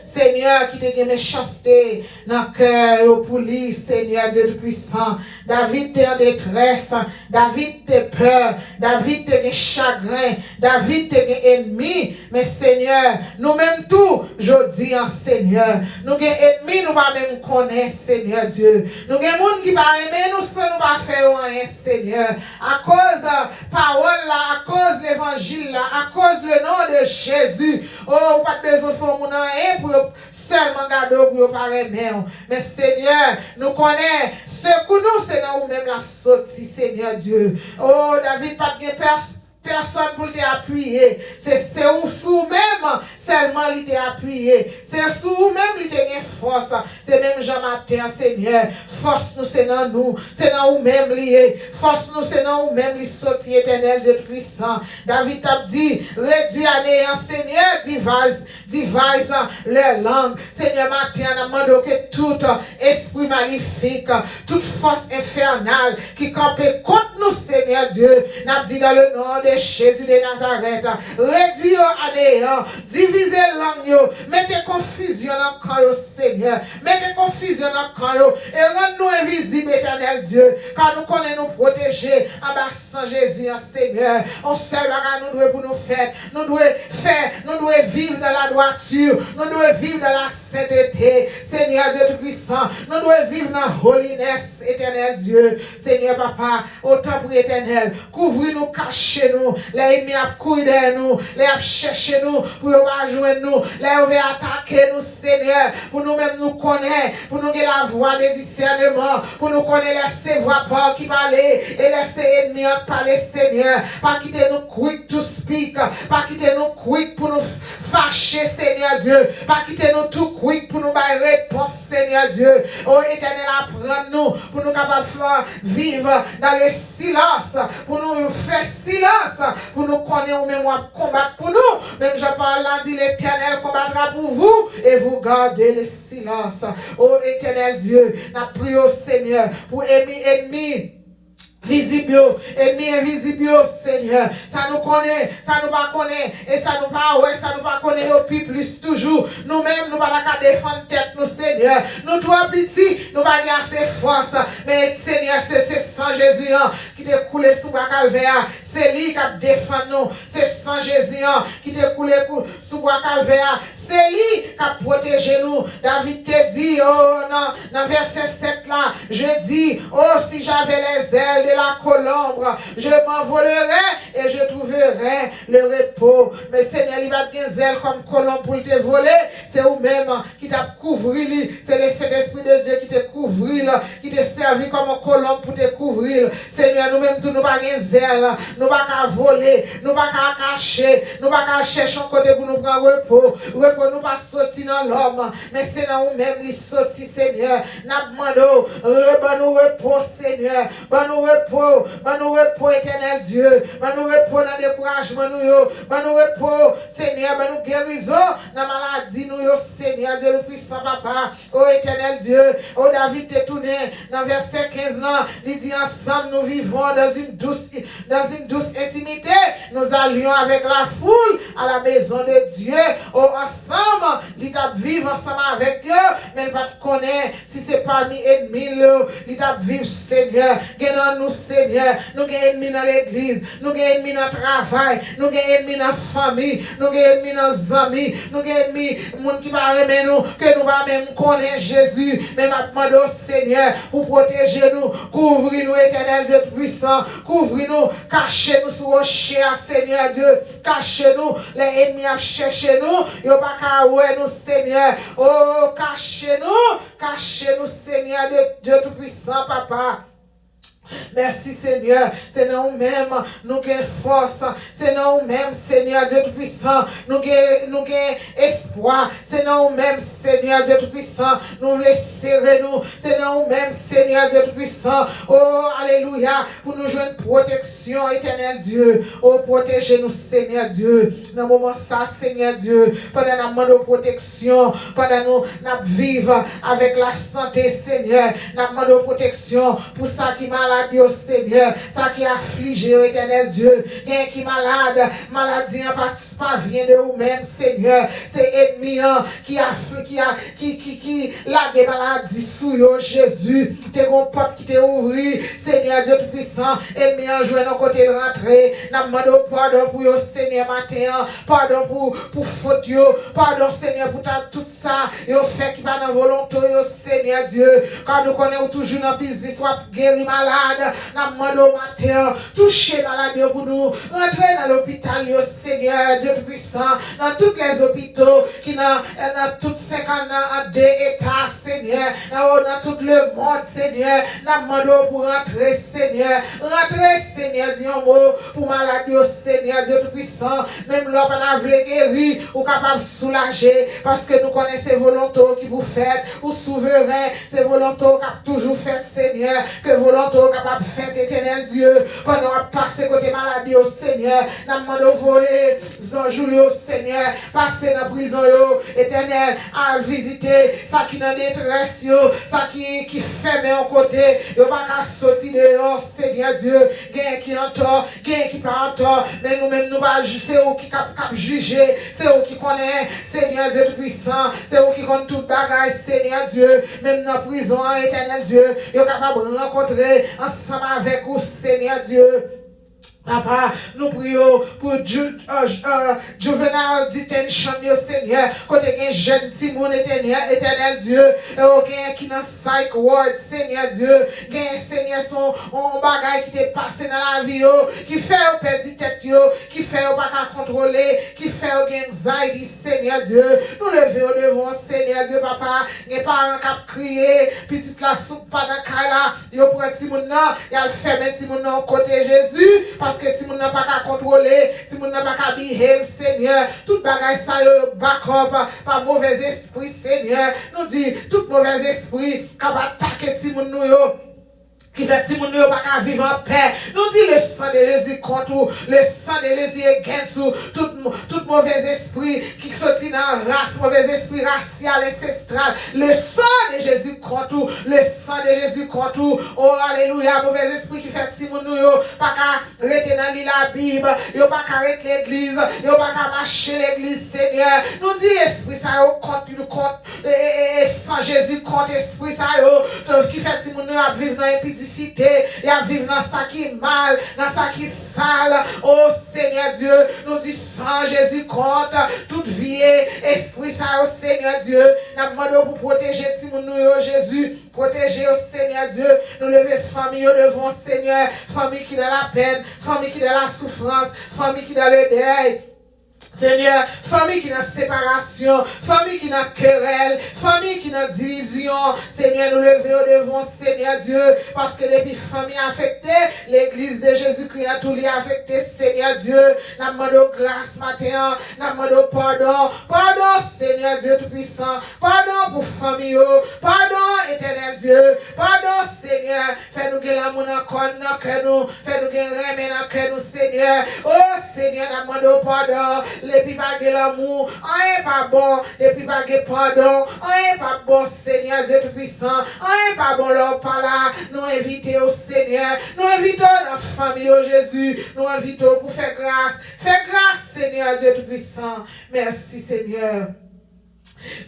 Seigneur, qui te méchanceté dans le cœur, pour lui, Seigneur Dieu Tout-Puissant. David t'es en détresse, David t'es peur, David t'es chagrin, David t'es ennemi, mais Seigneur, nous-mêmes tout, je dis en Seigneur, nous sommes ennemis, nous pas même connaître, Seigneur Dieu. Nous sommes des gens qui pas aimer, nous sommes pas faire rien, Seigneur. À cause de parole là, à cause de l'évangile là, à cause le nom de Jésus. Oh, pas besoin de faire mon nom pour seulement garder pour parler même. Mais Seigneur, nous connaissons ce que nous, c'est dans nous-mêmes la sortie, Seigneur Dieu. Oh, David, pas de personne pour t'appuyer. C'est sous même seulement il t'a appuyé. C'est sous même il t'a force. C'est même Jean-Matin, Seigneur. Force nous, c'est dans nous. C'est dans nous-mêmes lié. Force nous, c'est dans nous-mêmes les sorties éternelles Dieu puissant. David t'a dit, réduit à néant, Seigneur, divise leur langue. Seigneur, matin, on a demandé que tout esprit maléfique, toute force infernale qui campait contre nous, Seigneur Dieu, n'a dit dans le nom de Jésus de Nazareth, réduit à néant, divisez langue, mettez confusion dans le cœur, Seigneur, mettez confusion dans le cœur, et rends-nous invisibles, éternel Dieu, car nous connaissons nous protéger en bas sans Jésus, Seigneur. On seul nous devons pour nous faire, nous devons vivre dans la droiture, nous devons vivre dans la sainteté, Seigneur Dieu Tout-Puissant, nous devons vivre dans la holiness, éternel Dieu, Seigneur Papa, autant pour éternel, couvre-nous, cachez-nous, les ennemis à courir de nous, les à chercher nous, pour nous joindre nous, les à attaquer nous, Seigneur, pour nous-mêmes nous connaître, pour nous la voix des discernements, pour nous connaître laisser voix pas qui parle, et laisser ennemis parler, Seigneur, pas quitter nous quick to speak, pas quitter nous quick pour nous fâcher, Seigneur Dieu, pas quitter nous tout quick pour nous bailler réponse, Seigneur Dieu. Oh éternel, apprends-nous pour nous capables de vivre dans le silence, pour nous faire silence grâce pour nous connaître ou même combattre pour nous. Même Jean-Paul l'a dit, l'Éternel combattra pour vous et vous gardez le silence. Oh Éternel Dieu, nous prions au Seigneur pour ennemis visible, ennemi invisible, Seigneur. Ça nous connaît, ça nous pas connaît, et ça nous pas, ouais, ça nous pas connaît au plus toujours. Nous-mêmes, nous pas la défendre tête, nous, Seigneur. Nous, trois petits, nous pas assez force. Mais, Seigneur, c'est sans Jésus qui te coulé sous bois calvaire. C'est lui qui a défendu nous. C'est sans Jésus qui te coulé sous bois calvaire. C'est lui qui a protégé nous. David te dit, oh, non, dans verset 7 là, je dis, oh, si j'avais les ailes de la colombe, je m'envolerai et je trouverai le repos. Mais Seigneur, il va bien zèle comme colombe pour te voler. C'est vous-même qui t'a couvert. C'est le Saint-Esprit de Dieu qui te couvert, qui te servi comme un colombe pour te couvrir. Seigneur, nous-mêmes, nous pas bien zèle, nous pas qu'à voler, nous pas qu'à cacher, nous pas qu'à chercher un côté pour nous prendre repos. Repos, nous pas sortir dans l'homme, mais c'est dans nous-mêmes, les sortir, Seigneur. Nous demandons, nous repos, Seigneur. Nous repos, éternel Dieu. Nous repos dans le découragement, nous repos, Seigneur, nous guérison dans la maladie, nous, Seigneur Dieu, le puissant Papa. Oh éternel Dieu, oh David t'est tourné dans verset 15 ans, il dit ensemble nous vivons dans une douce intimité. Nous allions avec la foule à la maison de Dieu. Oh ensemble, il t'a vivre ensemble avec eux, mais il va te connaître si c'est parmi ennemis, il t'a vivre, Seigneur. Nous, Seigneur, nous avons ennemis dans l'église, nous avons ennemis dans le travail, nous avons ennemis dans la famille, nous avons ennemis dans les amis, nous avons ennemis, les gens qui parlent de nous, que nous va même connaître Jésus, mais maintenant, Seigneur, pour protéger nous, couvrir-nous, éternel Dieu puissant, couvrir-nous, cachez-nous sous rocher, Seigneur Dieu, cachez-nous, les ennemis à chercher nous, ils n'ont pas qu'à nous, Seigneur, oh, cachez-nous, Seigneur Dieu tout-puissant, Papa. Merci Seigneur, c'est nous-mêmes, nous avons force, c'est nous-mêmes, Seigneur Dieu Tout-Puissant, nous avons espoir, c'est nous-mêmes, Seigneur Dieu Tout-Puissant, nous voulons serrer nous, c'est nous-mêmes, Seigneur Dieu Tout-Puissant, oh Alléluia, pour nous jouer une protection, éternel Dieu, oh protégez-nous, Seigneur Dieu, dans le moment ça, Seigneur Dieu, pendant la main de protection, pendant nous vivre avec la santé, Seigneur, la main de protection, pour ça qui malade, Dieu Seigneur, ça qui afflige, éternel Dieu, qui est malade, maladie en pas vient de vous-même, Seigneur, c'est ennemi qui lague maladie sous yo, Jésus, t'es un porte qui t'est ouvri, Seigneur Dieu Tout-Puissant, ennemi en jouant dans côté de rentrer, n'a demandé pardon pour yo, Seigneur, matin, pardon pour faute yo, pardon, Seigneur, pour tout ça, yo fait qui va dans volonté, yo, Seigneur Dieu, quand nous connaissons toujours dans business, soit guéri malade, n'a demandé au matin, toucher malade pour nous, rentrer dans l'hôpital, Seigneur, Dieu puissant, dans tous les hôpitaux, qui dans tous 52 États, Seigneur, dans tout le monde, Seigneur, n'a demandé pour rentrer, Seigneur, Seigneur, dis un mot, pour malade, Seigneur, Dieu puissant, même l'homme a voulu guérir, ou capable de soulager, parce que nous connaissons ces volontés qui vous faites, ou souverain, ces volontés qui ont toujours fait, Seigneur, que volonté capable de faire, éternel Dieu, pendant à passer côté maladie au Seigneur, n'a demandé au voyer, au Seigneur, passer dans la prison, éternel, à visiter, ça qui dans détresse, ça qui ferme en côté, il va pas sortir dehors, Seigneur Dieu, gain qui en tort, gain qui pas en tort, mais nous-mêmes, nous va c'est eux qui cap juger, c'est eux qui connaissent, Seigneur Dieu tout-puissant, c'est eux qui connaissent toute bagaille, Seigneur Dieu, même dans la prison, éternel Dieu, ils sont capables de rencontrer ensemble avec vous, Seigneur Dieu. Papa, nous prions pour juvenile detention, Seigneur, côté un jeune Timon, éternel Dieu, qui dans psych ward, Seigneur Dieu, Seigneur, son bagage qui t'est passé dans la vie, qui fait perdre tête, qui fait pas contrôler, qui fait anxiety, Seigneur Dieu, nous levons devant, Seigneur Dieu, Papa, les parents qui crient, petite la soupe pas dans la yo prend Timon, il a fait Timon côté Jésus, parce que si vous n'avez pas qu'à contrôler, si vous n'avez pas qu'à behave, Seigneur, tout bagage ça back up par mauvais esprit, Seigneur, nous dit tout mauvais esprit qui va attaquer si vous nous qui fait que si mon ne pas qu'à vivre en paix. Nous dit le sang de Jésus contre le sang de Jésus against tout mauvais esprit qui sortit dans la race, mauvais esprit racial, ancestral. Le sang de Jésus contre le sang de Jésus contre oh alléluia, mauvais esprit qui fait que si mon ne pas qu'à retenir la Bible, yo pas qu'à arrêter l'église, yo pas qu'à marcher l'église, Seigneur. Nous dit esprit ça yo contre nous contre et sans Jésus contre esprit ça yo qui fait que si mon ne a vivre dans l'impudicité, il a vivre dans ça qui est mal, dans ça qui est sale. Oh Seigneur Dieu, nous dit sans Jésus compte toute vie, esprit ça, oh Seigneur Dieu, nous demandons pour protéger nous, Jésus, protéger, oh Seigneur Dieu, nous lever famille devant Seigneur, famille qui est dans la peine, famille qui est dans la souffrance, famille qui est dans le deuil. Seigneur, famille qui est dans séparation, famille qui est dans querelle, famille qui est dans division. Seigneur, nous levons devant Seigneur Dieu, parce que depuis famille affectée, l'église de Jésus-Christ a tout affecté, Seigneur Dieu. Nous demandons grâce matin, nous demandons pardon, pardon, Seigneur Dieu Tout-Puissant, pardon pour famille, pardon, éternel Dieu, pardon, Seigneur. Fais-nous gagner l'amour dans nous, fais-nous gagner remède dans nous, Seigneur. Oh, Seigneur, nous demandons pardon. Depuis pas l'amour, on est pas bon. Depuis pas pardon, on est pas bon, Seigneur Dieu Tout-Puissant. On est pas bon, l'homme par là. Nous invitons au Seigneur. Nous invitons la famille au Jésus. Nous invitons pour faire grâce. Fais grâce, Seigneur Dieu Tout-Puissant. Merci, Seigneur.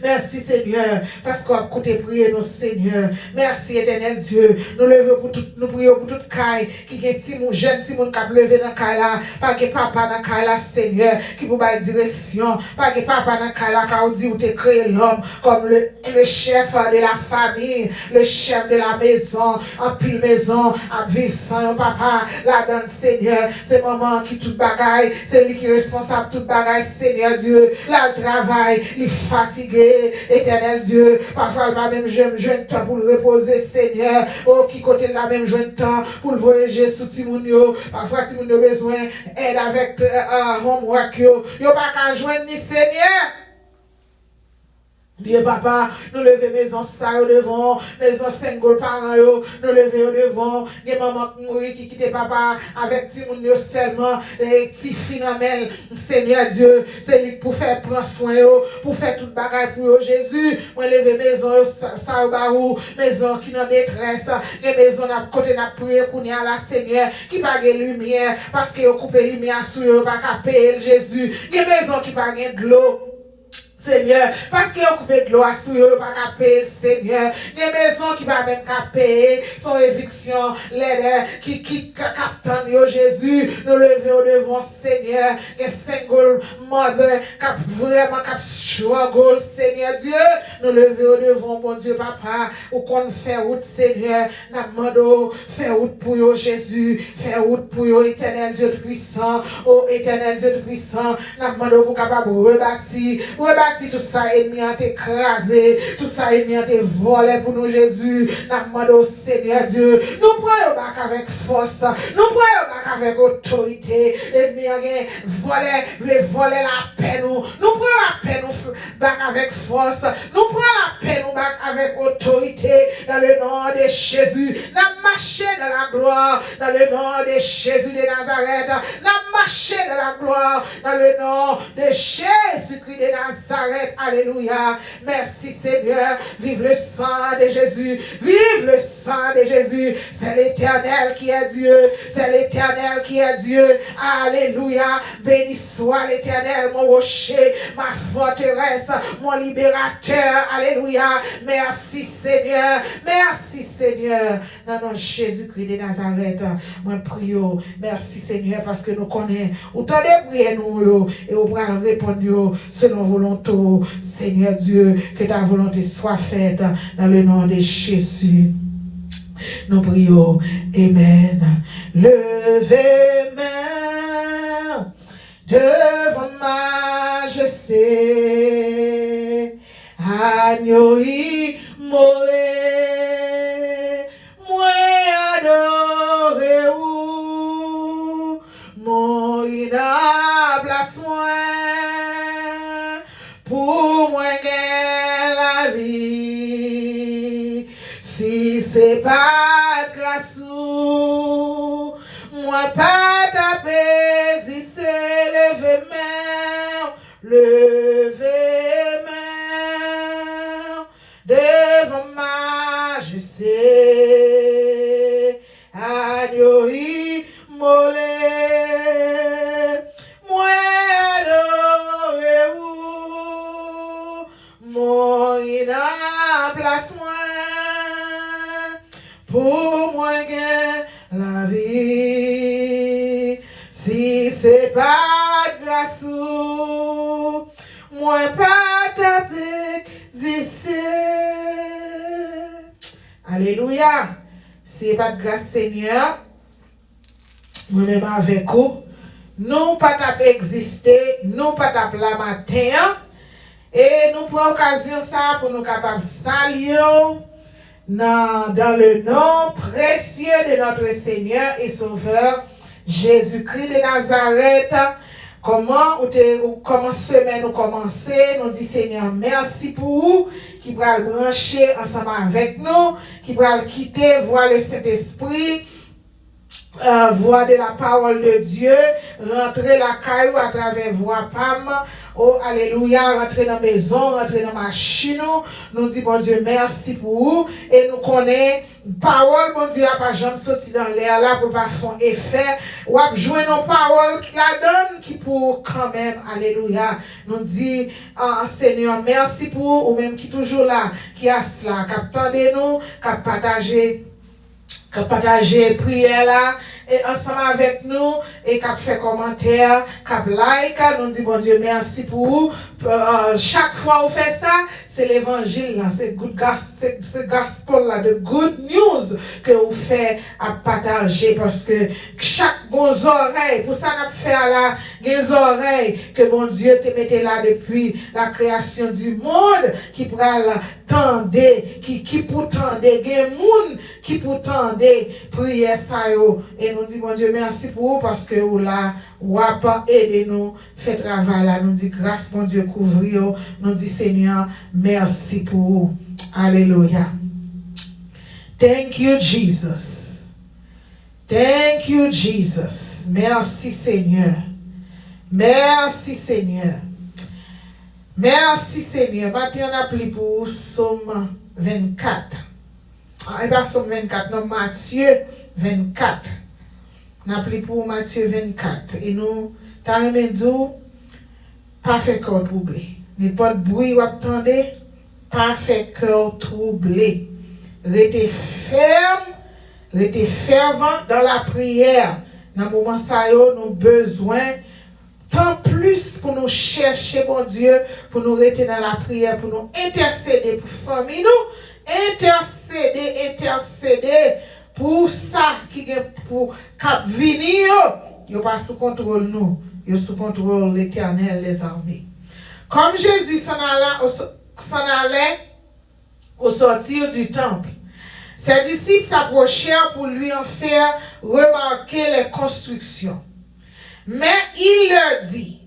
Merci Seigneur, parce qu'on a écouté prier nos Seigneur. Merci éternel Dieu. Nous levons pour tout, nous prions pour toute caille qui est Timon, jeune Timon qui a levé dans caille là, pas que papa dans caille là Seigneur, qui vous donne direction, pas que papa dans caille là qui dit où tu créé l'homme comme le chef de la famille, le chef de la maison, en pile maison, à vivre sans papa, la donne Seigneur, c'est maman qui tout bagaille, c'est lui qui est responsable de tout bagaille Seigneur Dieu, là le travail, il fatigue. Éternel Dieu, parfois il va même jeune temps pour le reposer, Seigneur. Oh, qui côté de la même jeune temps pour le voyager sous Timounio. Parfois Timounio a besoin d'aide avec homework. Yo pas qu'à joindre ni Seigneur. Dieu papa, nous levons maison ça devant, maison single parents yo, nous levons devant, des mamans qui quittent papa avec Timounio seulement, les petits phénomènes, Seigneur Dieu, c'est lui pour faire prendre soin yo, pour faire toute bagaille pour yo, Jésus, moi lever maison ça barou, maison qui dans détresse, des maisons à côté n'a prier qu'on y a la Seigneur, qui pas de lumière parce que yo coupé lumière sur yo pas payer Jésus, des maisons qui pas de l'eau. Seigneur, parce qu'il y a coupé de l'eau à souiller, pas qu'à payer, Seigneur. Des maisons qui va même qu'à payer, son éviction, l'aide qui captent Jésus, nous levons devant Seigneur, des single mother, qui vraiment qui struggle, Seigneur Dieu, nous levons devant, bon Dieu, papa, ou qu'on fait route, Seigneur, nous demandons, fait route pour eux, Jésus, fait route pour eux, éternel Dieu puissant, oh éternel Dieu puissant, nous demandons pour capable rebâtir, tout ça ennemi a été écrasé, tout ça ennemi a été volé pour nous Jésus. Nous demandons au Seigneur Dieu, nous prenons bac avec force, nous prenons bac avec autorité. L'ennemi a volé la paix nous prenons la paix nous bac avec force, nous prenons la paix nous bac avec autorité dans le nom de Jésus. Nous marchons dans la gloire dans le nom de Jésus de Nazareth. Nous marchons dans la gloire dans le nom de Jésus-Christ de Nazareth. Alléluia. Merci Seigneur. Vive le sang de Jésus. Vive le sang de Jésus. C'est l'Éternel qui est Dieu. C'est l'Éternel qui est Dieu. Alléluia. Béni soit l'Éternel, mon rocher, ma forteresse, mon libérateur. Alléluia. Merci Seigneur. Merci Seigneur. Dans le nom de Jésus-Christ de Nazareth, moi prie. Merci Seigneur parce que nous connaissons. Autant de prières nous et on va répondre selon volonté. Seigneur Dieu, que ta volonté soit faite dans le nom de Jésus. Nous prions. Amen. Levez main devant majesté. Agneau immolé. Moi adoré ou. Mon place moi. Pour moi la vie, si c'est pas grâce lever main devant majesté, agneau immolé, moi adorez vous, mourir dans place moi, pour moi gain la vie, si c'est pas de grâce ou, moi pas taper exister. Alléluia. Si pas de grâce Seigneur, moi-même avec vous, nous pas taper exister, nous pas taper la matin, et nous prenons occasion ça pour nous capables de saluer dans le nom précieux de notre Seigneur et Sauveur Jésus-Christ de Nazareth. Comment semaine nous commencer, nous dit Seigneur merci pour vous qui va le brancher ensemble avec nous, qui va le quitter, voir le Saint-Esprit, voix de la parole de Dieu, rentrer la caillou à travers voix PAM, oh alléluia, rentrer dans la maison, rentrer dans la machine, nous dit bon Dieu merci pour vous, et nous connaissons parole, bon Dieu, a pas jamais sorti dans l'air là pour pas faire effet, ou à jouer nos paroles qui la donne, qui pour quand même, alléluia, nous dit, Seigneur, merci pour vous, ou même qui toujours là, qui a cela, qui attendez nous, qui partager prière là et ensemble avec nous et qui fait commentaire, qui like, nous dit bon Dieu merci pour vous. Chaque fois on fait ça, c'est l'évangile là, c'est good gospel là, de good news que vous faites à partager parce que chaque bon oreille, pour ça on fait là des oreilles que bon Dieu te mette là depuis la création du monde qui pourra tendre, qui pour tendre, des moun qui pour tendre prière ça yo et nous dit bon Dieu merci pour vous parce que vous là ou pas aider nous fait travail là nous dit grâce mon Dieu couvrir nous dit Seigneur merci pour vous. Alléluia. Thank you Jesus. Thank you Jesus. Merci Seigneur. Merci Seigneur. Merci Seigneur. Maintenant on a appelé pour Somme 24. Et pas Somme 24, non, Matthieu 24. On a appelé pour Matthieu 24. Et nous, t'as dit, pas fait cœur troublé. N'est pas de bruit ou attendez, pas fait cœur troublé. Restez ferme, restez fervent dans la prière. Dans le moment ça, nous avons besoin tant plus pour nous chercher, bon Dieu, pour nous rester dans la prière, pour nous intercéder pour famille, nous intercéder pour ça qui est pour cap venir, yo pas sous contrôle nous, yo sous contrôle l'Éternel les armées. Comme Jésus s'en allait au sortir du temple, ses disciples s'approchèrent pour lui en faire remarquer les constructions. Mais il leur dit,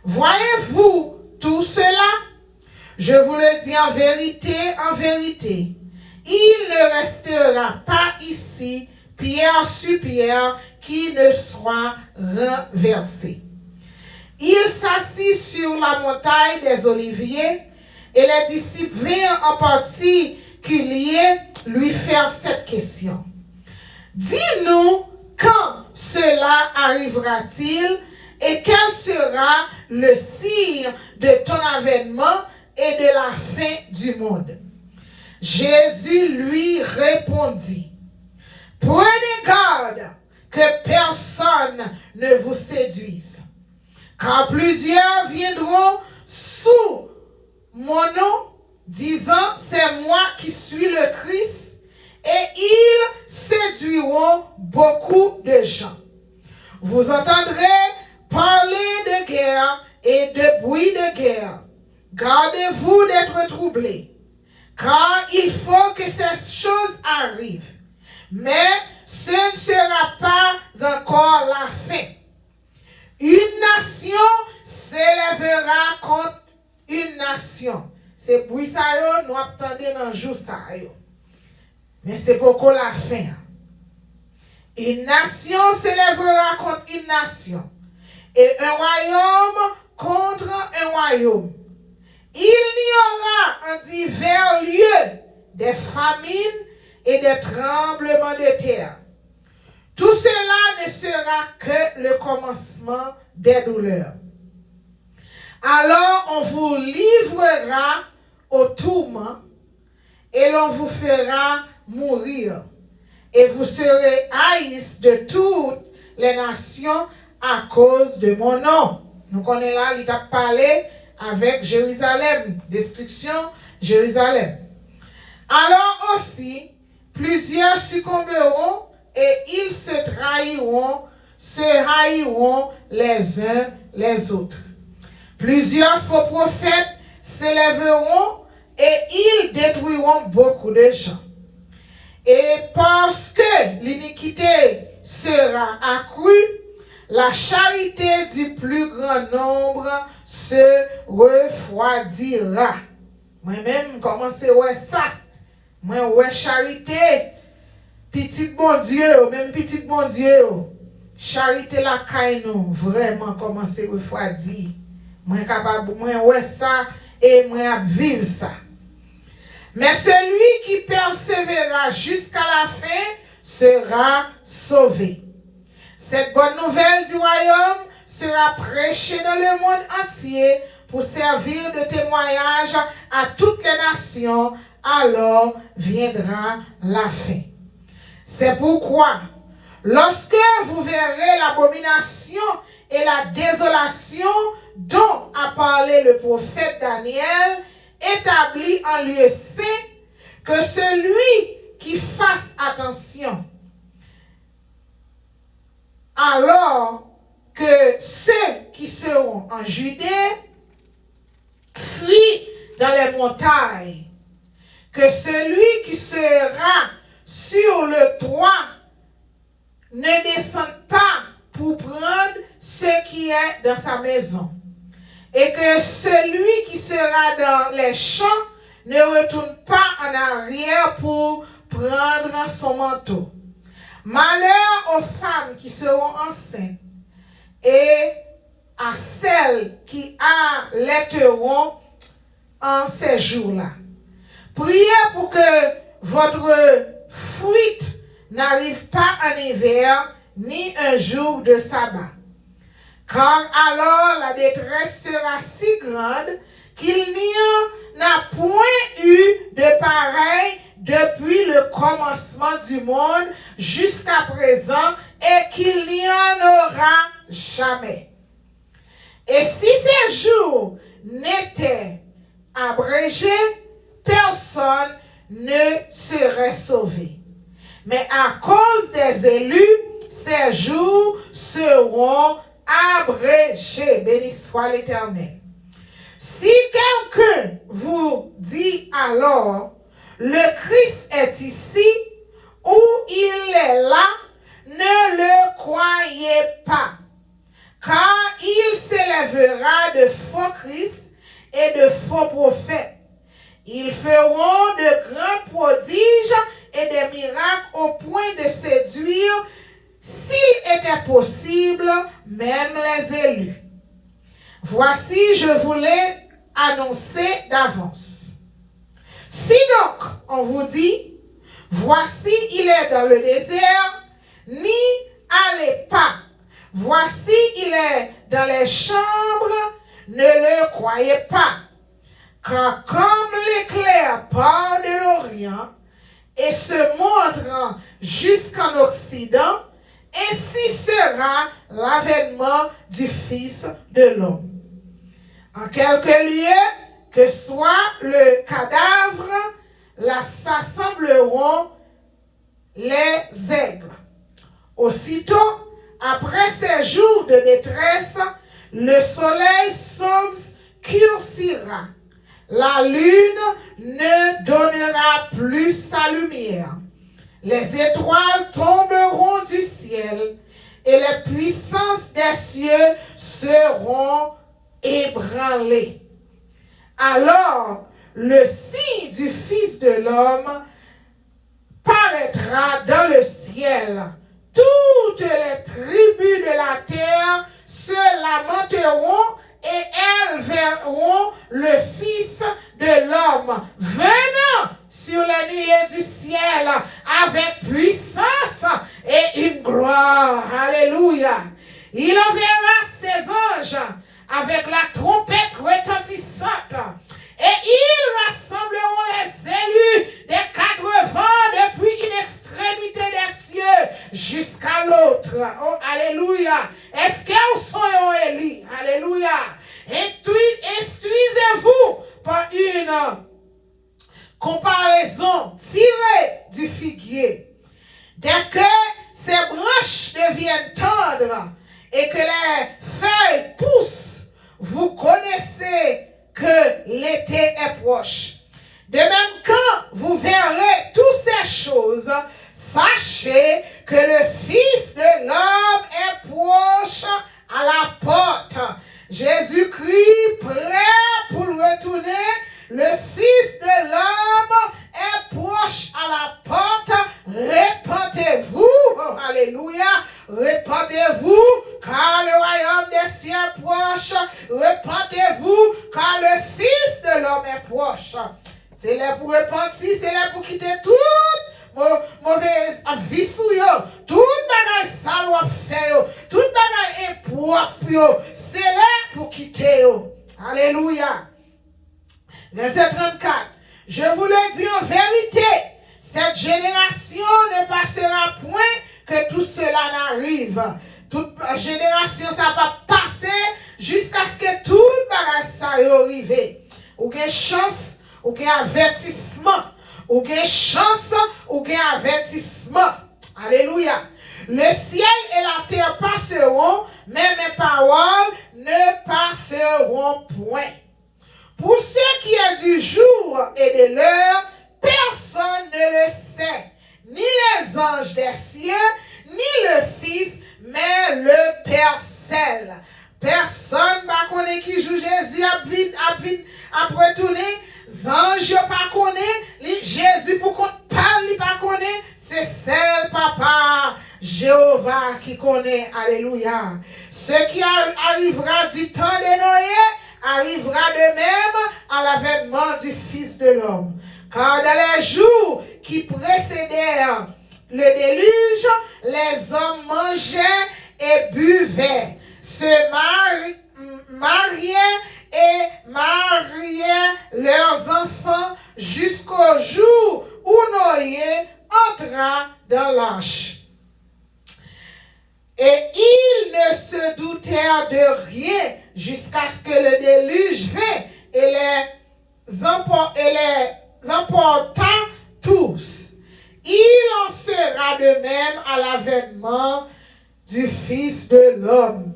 voyez-vous tout cela? Je vous le dis en vérité, il ne restera pas ici pierre sur pierre qui ne soit renversé. Il s'assit sur la montagne des Oliviers et les disciples vinrent en particulier lui faire cette question. Dis-nous quand cela arrivera-t-il et quel sera le signe de ton avènement et de la fin du monde? Jésus lui répondit, prenez garde que personne ne vous séduise, car plusieurs viendront sous mon nom, disant, c'est moi qui suis le Christ, et ils séduiront beaucoup de gens. Vous entendrez parler de guerre et de bruit de guerre. Gardez-vous d'être troublés, car il faut que ces choses arrivent. Mais ce ne sera pas encore la fin. Une nation s'élèvera contre une nation. C'est pour ça que nous attendons dans le jour ça. Mais c'est pour la fin. Une nation s'élèvera contre une nation. Et un royaume contre un mes royaumes, il n'y aura en divers lieux des famines et des tremblements de terre. Tout cela ne sera que le commencement des douleurs. Alors on vous livrera au tourment et l'on vous fera mourir. Et vous serez haïs de toutes les nations à cause de mon nom. Donc on est là, il a parlé avec Jérusalem, destruction Jérusalem. Alors aussi, plusieurs succomberont et ils se trahiront, se haïront les uns les autres. Plusieurs faux prophètes s'élèveront et ils détruiront beaucoup de gens. Et parce que l'iniquité sera accrue, la charité du plus grand nombre se refroidira. Moi-même, commencez ouais ça. Moi, ouais charité. Petit bon Dieu, même petit bon Dieu. Charité la caille nous, vraiment commencez à refroidir. Moi, capable, moi, ouais ça, et moi, vivre ça. Mais celui qui persévérera jusqu'à la fin sera sauvé. Cette bonne nouvelle du royaume sera prêchée dans le monde entier pour servir de témoignage à toutes les nations. Alors viendra la fin. C'est pourquoi, lorsque vous verrez l'abomination et la désolation dont a parlé le prophète Daniel, établi en lieu saint, que celui qui fasse attention, alors que ceux qui seront en Judée fuient dans les montagnes, que celui qui sera sur le toit ne descende pas pour prendre ce qui est dans sa maison, et que celui qui sera dans les champs ne retourne pas en arrière pour prendre son manteau. Malheur aux femmes qui seront enceintes et à celles qui allaiteront en ces jours-là. Priez pour que votre fuite n'arrive pas en hiver ni un jour de sabbat. Car alors la détresse sera si grande qu'il n'y en a point eu de pareil depuis le commencement du monde jusqu'à présent et qu'il n'y en aura jamais. Et si ces jours n'étaient abrégés, personne ne serait sauvé. Mais à cause des élus, ces jours seront abrégés. Béni soit l'Éternel. Si quelqu'un vous dit alors, le Christ est ici ou il est là, ne le croyez pas, car il s'élèvera de faux Christ et de faux prophètes. Ils feront de grands prodiges et des miracles au point de séduire, s'il était possible, même les élus. Voici, je vous l'ai annoncé d'avance. Si donc on vous dit, voici il est dans le désert, n'y allez pas. Voici il est dans les chambres, ne le croyez pas. Car comme l'éclair part de l'Orient et se montre jusqu'en Occident, ainsi sera l'avènement du Fils de l'homme. En quelques lieux, que soit le cadavre, là s'assembleront les aigles. Aussitôt, après ces jours de détresse, le soleil s'obscurcira. La lune ne donnera plus sa lumière. Les étoiles tomberont du ciel et les puissances des cieux seront ébranlées. Alors, le signe du Fils de l'homme paraîtra dans le ciel. Toutes les tribus de la terre se lamenteront et elles verront le Fils de l'homme venant sur les nuées du ciel avec puissance et une gloire. Alléluia. Il enverra ses anges avec la trompette retentissante et ils rassembleront les élus des 4 vents depuis une extrémité des cieux jusqu'à l'autre. Oh, alléluia. Est-ce que vous sont élus? Alléluia. Instruisez-vous par une comparaison tirée du figuier. Dès que ses branches deviennent tendres et que les feuilles poussent, vous connaissez que l'été est proche. De même, quand vous verrez toutes ces choses, sachez que le Fils de l'homme est proche à la porte. Jésus-Christ prêt pour retourner. Le Fils de l'homme est proche à la porte. Répentez-vous. Oh, alléluia. Répentez-vous car le royaume des cieux est proche. Répentez-vous car le Fils de l'homme est proche. C'est là pour repentir, c'est là pour quitter toute mauvaise vie sous yo, toute bagaille sale ou fait yo, toute bagaille impropre yo, c'est là pour quitter yo. Alléluia. Verset 34. Je vous le dis en vérité, cette génération ne passera point que tout cela n'arrive. Toute génération ça va passer jusqu'à ce que toute bagaille ça arrive. Ou que chance, ou qu'il y a avertissement, ou qu'il y a chance, ou qu'il y a avertissement. Alléluia. Le ciel et la terre passeront, mais mes paroles ne passeront point. Pour ce qui est du jour et de l'heure, personne ne le sait, ni les anges des cieux, ni le Fils, mais le Père seul. Personne ne connaît qui joue Jésus a retourné. Ange pas connaît, Jésus pour qu'on parle, il pas connaît, c'est seul papa Jéhovah qui connaît. Alléluia. Ce qui arrivera du temps de Noé arrivera de même à l'avènement du Fils de l'homme. Car dans les jours qui précédèrent le déluge, les hommes mangeaient et buvaient, se mariaient et mariaient leurs enfants jusqu'au jour où Noé entra dans l'arche. Et ils ne se doutèrent de rien jusqu'à ce que le déluge vint et les emporta tous. Il en sera de même à l'avènement du Fils de l'homme.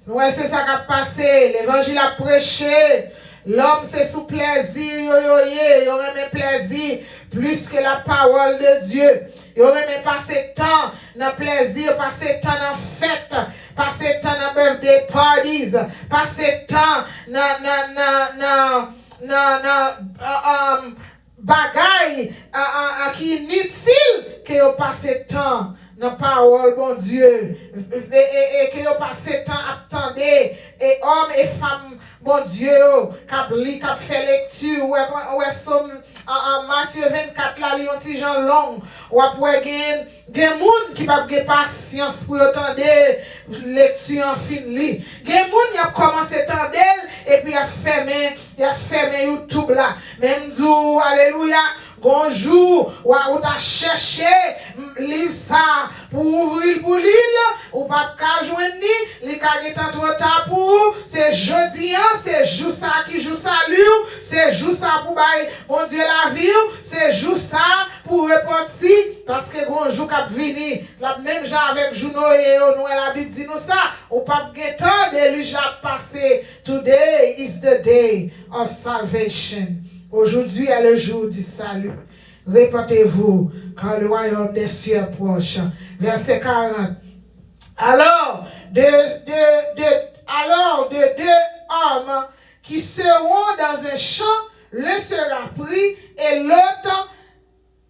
Ouais, c'est ça qui a passé. L'évangile a prêché. L'homme, c'est sous plaisir. Il aurait aimé plaisir plus que la parole de Dieu. Il aurait aimé passer temps dans plaisir, passer temps dans fête, passer temps dans birthday parties, passer temps dans bagaille qui est inutile que vous passez temps dans la parole, bon Dieu, et que vous passez temps à attendre, et hommes et femmes, bon Dieu, qui fait lecture, ou somme en Matthieu 24, là, il y a un petit gens long, ou après, il y a des gens qui n'ont pas patience pour attendre lecture en fin. Il y a des gens qui ont commencé à attendre, et puis il a fermé YouTube là. Même Dieu, alléluia. Bonjour, ou t'as cherché livre ça pour ouvrir pour l'île, ou pas qu'à joindre li ka getan trop tard pour c'est jeudi, c'est jour ça qui joue salut, c'est jour ça pour bailler bon Dieu la vie, c'est jour ça pour repentir parce que bonjour cap venir, la même gens avec jour Noé, la Bible dit nous ça, ou pas getan de lui a passé. Today is the day of salvation. Aujourd'hui est le jour du salut. Répentez-vous, car le royaume des cieux est proche. Verset 40. Alors, de deux hommes qui seront dans un champ, l'un sera pris et l'autre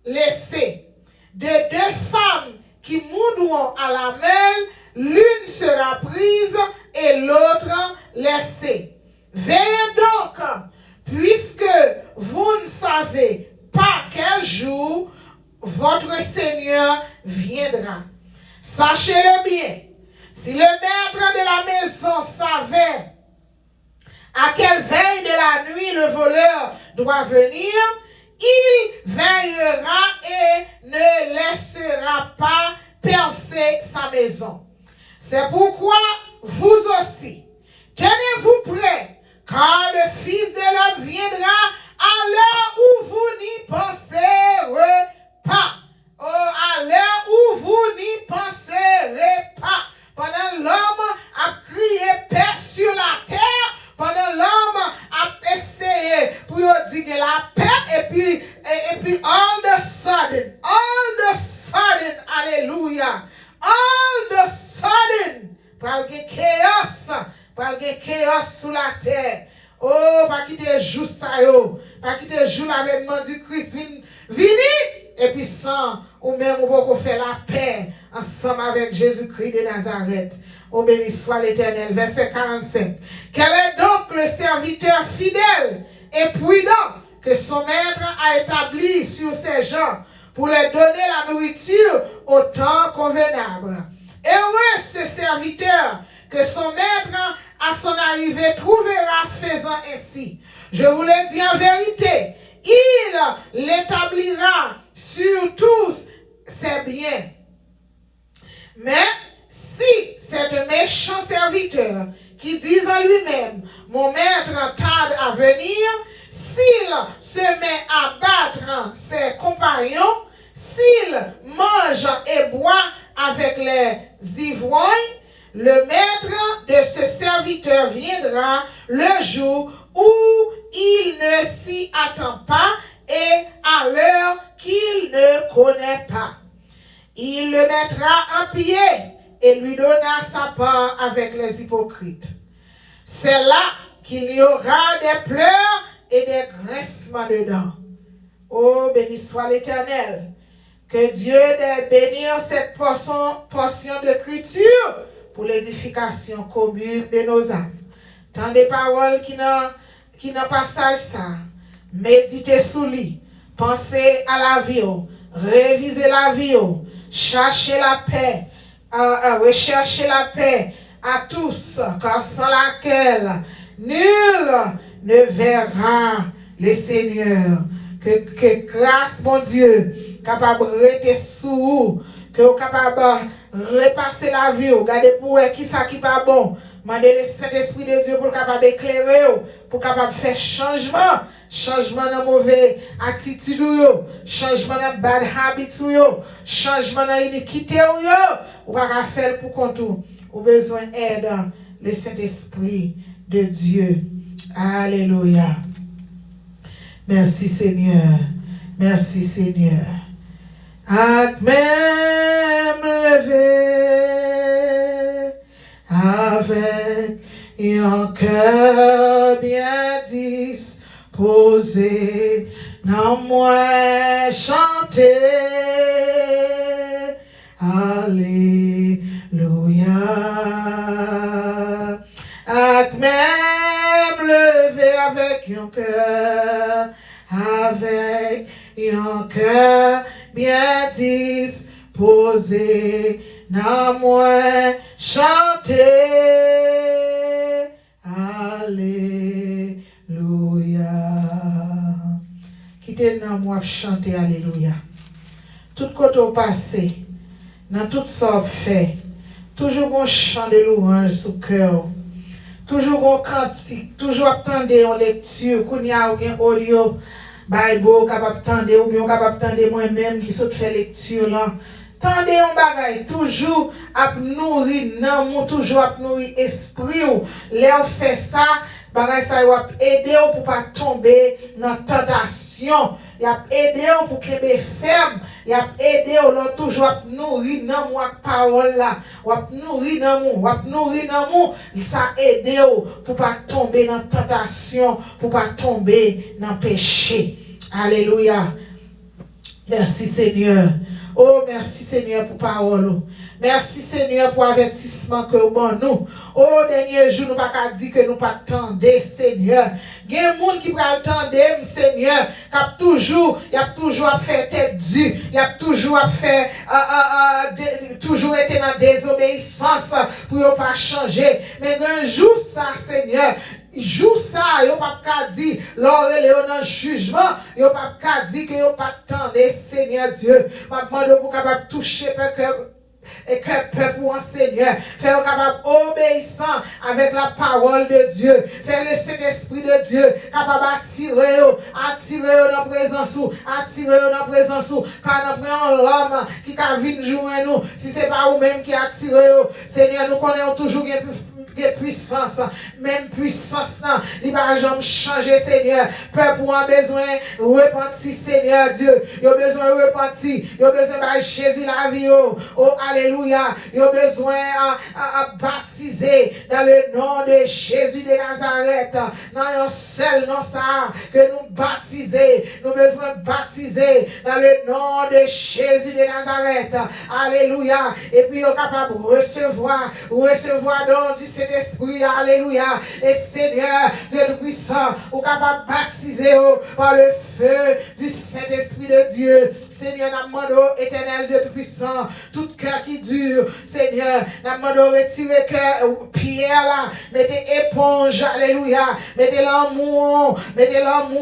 laissé. De deux femmes qui moudront à la mêle, l'une sera prise et l'autre laisser. Veillez donc, puisque vous ne savez pas quel jour votre Seigneur viendra. Sachez-le bien, si le maître de la maison savait à quelle veille de la nuit le voleur doit venir, il veillera et ne laissera pas percer sa maison. C'est pourquoi vous aussi, tenez-vous prêts, car le Fils de l'homme viendra à l'heure où vous n'y penserez pas. Oh, à l'heure où vous n'y penserez pas. Pendant l'homme a crié paix sur la terre, pendant l'homme a essayé pour dire que la paix, et puis all the sudden, hallelujah, all the sudden, par le chaos sous la terre. Oh, pas quitter jour ça yo, pas quitter jour l'avènement du Christ vini. Et puis sans, ou même on va faire la paix ensemble avec Jésus-Christ de Nazareth. Oh, béni soit l'Éternel. Verset 45. Quel est donc le serviteur fidèle et prudent que son maître a établi sur ses gens pour leur donner la nourriture au temps convenable? Heureux ce serviteur que son maître à son arrivée trouvera faisant ainsi. Je vous le dis en vérité, il l'établira sur tous ses biens. Mais si c'est un méchant serviteur qui dit en lui-même, mon maître tarde à venir, s'il se met à battre ses compagnons, s'il mange et boit avec les ivrognes, le maître de ce serviteur viendra le jour où il ne s'y attend pas et à l'heure qu'il ne connaît pas. Il le mettra en pied et lui donnera sa part avec les hypocrites. C'est là qu'il y aura des pleurs et des grincements de dents. Oh, béni soit l'Éternel. Que Dieu bénisse cette portion d'écriture pour l'édification commune de nos âmes. Tant de paroles qui n'ont passage ça. Méditez sous lui. Pensez à la vie. Révisez la vie. Cherchez la paix. Recherchez la paix à tous, car sans laquelle nul ne verra le Seigneur. Que grâce, mon Dieu, capable de rester sous, que vous capable de repasser la vie, regardez pour qui ça qui pas bon. Mandez le Saint-Esprit de Dieu pour capable d'éclairer, pour capable de faire changement dans mauvaise attitude, changement dans bad habits, changement dans iniquité, ou pas faire pour qu'on ou besoin d'aide, le Saint-Esprit de Dieu. Alléluia. Merci Seigneur. Merci Seigneur. À même levé avec un cœur bien disposé, non moins chanter. Alléluia. À même levé avec un cœur, avec un cœur bien disposé, non moins chanter. Alléluia. Quittez nous moi chanter Alléluia. Tout côté au passé, dans toutes sortes fait, toujours un chant de louange sous cœur. Toujours un cantique, toujours attendre en lecture, qu'on y a un audio, Bible, capable d'attendre, ou bien capable d'attendre moi-même qui saute faire lecture là. Tendez un bagay, toujours à nourrir l'amour, toujours à nourrir l'esprit. Là, on fait ça, bagay ça va aider pour ne pas tomber dans la tentation. Il a aidé pour qu'il soit ferme. Il a aidé toujours à nourrir l'amour avec parole là. On va nourrir l'amour. Ça aide pour ne pas tomber dans la tentation, pour ne pas tomber dans le péché. Alléluia. Merci Seigneur. Oh, merci Seigneur pour parole. Merci Seigneur pour avertissement que bon nous. Au dernier jour, nous pas qu'à dire que nous pas attendre, Seigneur. Il y a des gens qui prennent attendre, Seigneur, qui a toujours fait tête dure, il a toujours fait, toujours été dans désobéissance pour ne pas changer. Mais un jour, ça, Seigneur, jour ça, yo pas qu'à dire, lors de dans jugement, yo pas qu'à dire que yo pas attendre, Seigneur Dieu. Ma demande pour capable toucher et que peuple en Seigneur, faire capable obéissant avec la parole de Dieu, faire le Saint-Esprit de Dieu, capable attirer dans la présence, attirer dans la présence, quand nous prenons l'homme qui a vu joindre nous, si c'est pas vous-même qui attire, Seigneur, nous connaissons toujours puissance, même puissance, il va jamais changer, Seigneur. Peuple a besoin de repentir, Seigneur Dieu. Il a besoin de repentir. Il a besoin de Jésus la vie. Oh, alléluia. Il a besoin de baptiser dans le nom de Jésus de Nazareth. Dans un seul nom, ça, que nous baptiser. Nous avons besoin de baptiser dans le nom de Jésus de Nazareth. Alléluia. Et puis, il est capable de recevoir donc du Saint-Esprit, alléluia. Et Seigneur, Dieu puissant, ou capable de baptiser par le feu du Saint-Esprit de Dieu. Seigneur, nous demandons, éternel Dieu puissant, tout cœur qui dure, Seigneur, nous demandons retirer cœur, pierre là, mettez éponge, alléluia, mettez l'amour,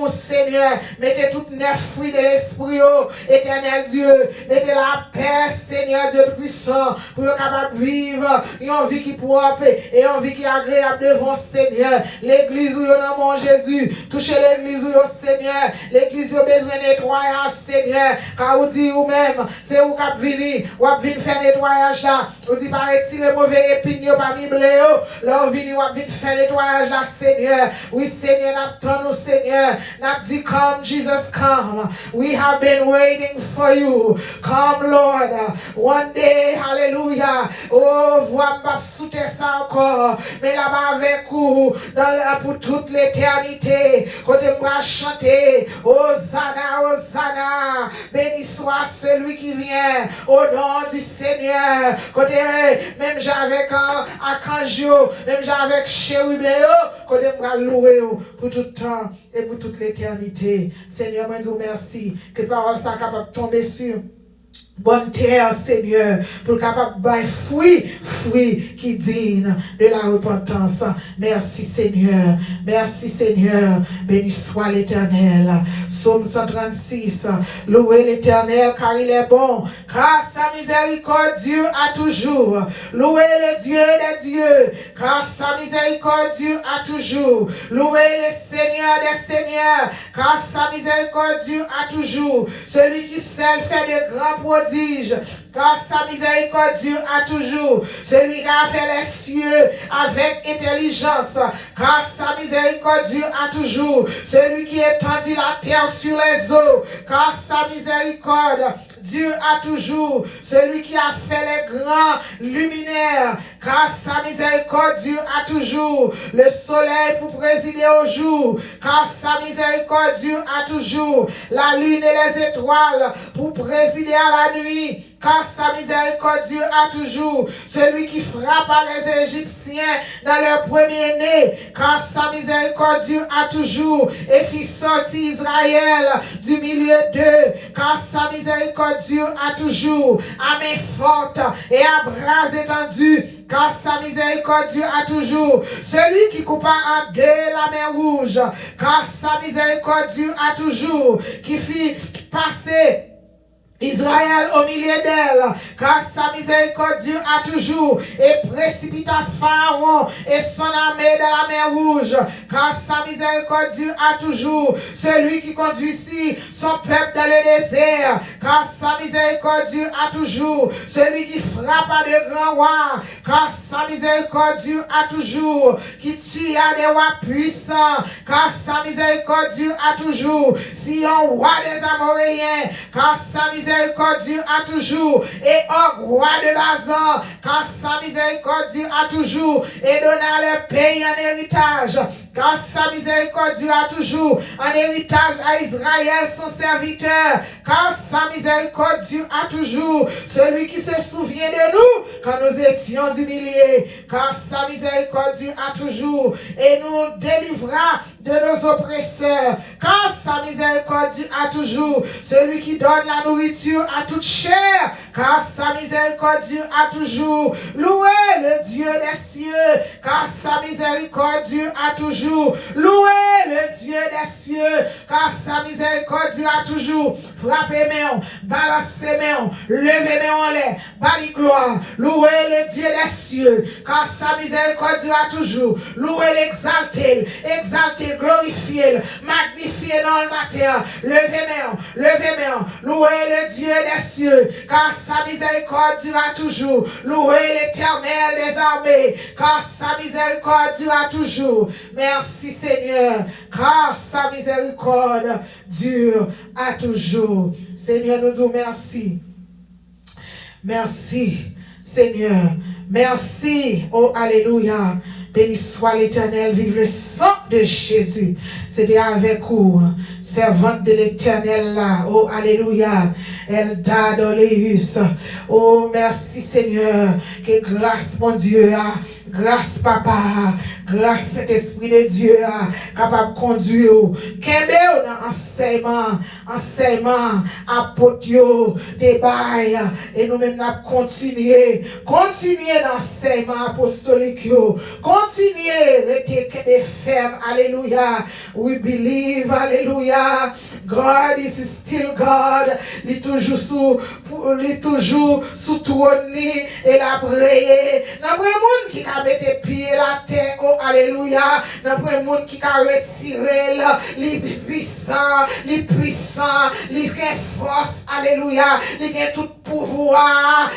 Seigneur, mettez toutes neuf fruits de l'Esprit, éternel Dieu, mettez la paix, Seigneur Dieu puissant, pour être capable de vivre une vie qui propre et une vie qui est agréable devant Seigneur. L'église où il y a mon Jésus, touchez l'église où il y a Seigneur, l'église où il y a besoin de nettoyage, Seigneur, car vous dites vous-même, c'est vous qui venez, vous venez faire nettoyage là, vous dites pas retirer mauvais épines parmi blé, là vous venez, vous venez faire nettoyage là, Seigneur. Oui, Seigneur, nous Seigneur, nous dit come, Jesus, come. We have been waiting for you. Come, Lord. One day, hallelujah. Oh, voix m'a sauté ça encore, mais là-bas avec vous, pour toute l'éternité, côté moi chanter, Hosanna, Hosanna, béni soit celui qui vient, au nom du Seigneur, côté même j'avec Akanjo, même j'avec Chérubéo, côté moi louer pour tout le temps et pour toute l'éternité. Seigneur, moi je vous remercie, que parole ça capable de tomber sur bonne terre, Seigneur, pour capable de fruit qui digne de la repentance. Merci, Seigneur. Merci, Seigneur. Béni soit l'Éternel. Psaume 136. Louez l'Éternel, car il est bon, car sa miséricorde dure à toujours. Louez le Dieu des dieux, car sa miséricorde dure à toujours. Louez le Seigneur des seigneurs, car sa miséricorde dure à toujours. Celui qui seul fait de grands prodiges, car sa miséricorde dure à toujours. Celui qui a fait les cieux avec intelligence, car sa miséricorde dure à toujours. Celui qui étendit la terre sur les eaux, car sa miséricorde dure à toujours. Celui qui a fait les grands luminaires, car sa miséricorde dure à toujours. Le soleil pour présider au jour, car sa miséricorde dure à toujours. La lune et les étoiles pour présider à la nuit, car sa miséricorde dure à toujours. Celui qui frappa les Égyptiens dans leur premier-né, car sa miséricorde dure à toujours. Et fit sortir Israël du milieu d'eux, car sa miséricorde dure à toujours. À main forte et à bras étendus, car sa miséricorde dure à toujours. Celui qui coupa en deux la mer rouge, car sa miséricorde dure à toujours. Qui fit passer Israël au milieu d'elle, car sa miséricorde dure à toujours, et précipita Pharaon et son armée dans la mer rouge, car sa miséricorde dure à toujours. Celui qui conduisit son peuple dans le désert, car sa miséricorde dure à toujours. Celui qui frappa de grands rois, car sa miséricorde dure à toujours. Qui tua des rois puissants, car sa miséricorde dure à toujours. Sion, roi des Amoréens, car sa miséricorde dure à toujours. Et au roi de Bazan, car sa miséricorde dure à toujours. Et donna le pays en héritage, car sa miséricorde dura toujours. En héritage à Israël, son serviteur, car sa miséricorde dura toujours. Celui qui se souvient de nous quand nous étions humiliés, car sa miséricorde dura toujours et nous délivra de nos oppresseurs, car sa miséricorde dura toujours. Celui qui donne la nourriture à toute chair, car sa miséricorde dura toujours. Louez le Dieu des cieux, car sa miséricorde dura toujours. Louez le Dieu des cieux, car sa miséricorde dura toujours. Frappez main, balancez main, levez main en l'air, bali gloire. Louez le Dieu des cieux, car sa miséricorde dura toujours. Louez l'exaltez, exaltez, glorifiez, magnifiez dans le matin. Levez main, louez le Dieu des cieux, car sa miséricorde dura toujours. Louez l'Éternel des armées, car sa miséricorde dura toujours. Merci Seigneur, car sa miséricorde dure à toujours. Seigneur, nous vous remercions. Merci Seigneur. Merci. Oh Alléluia. Béni soit l'Éternel, vive le sang de Jésus. C'était avec vous, servante de l'Éternel là. Oh, alléluia. Elda Doleus. Oh, merci Seigneur. Que grâce, mon Dieu, grâce Papa, grâce Saint-Esprit de Dieu, capable de conduire. Qu'aimez dans enseignement, apôtre, débat, et nous-mêmes nous continuer dans l'enseignement apostolique. Continuez, restez ferme, alléluia. We believe, alléluia. God is still God. Il est toujours sous trône et la prière. N'a pas monde qui a mettre pied la terre, oh alléluia. N'a pas monde qui a retiré les puissants, les a force, alléluia. Il a tout pouvoir,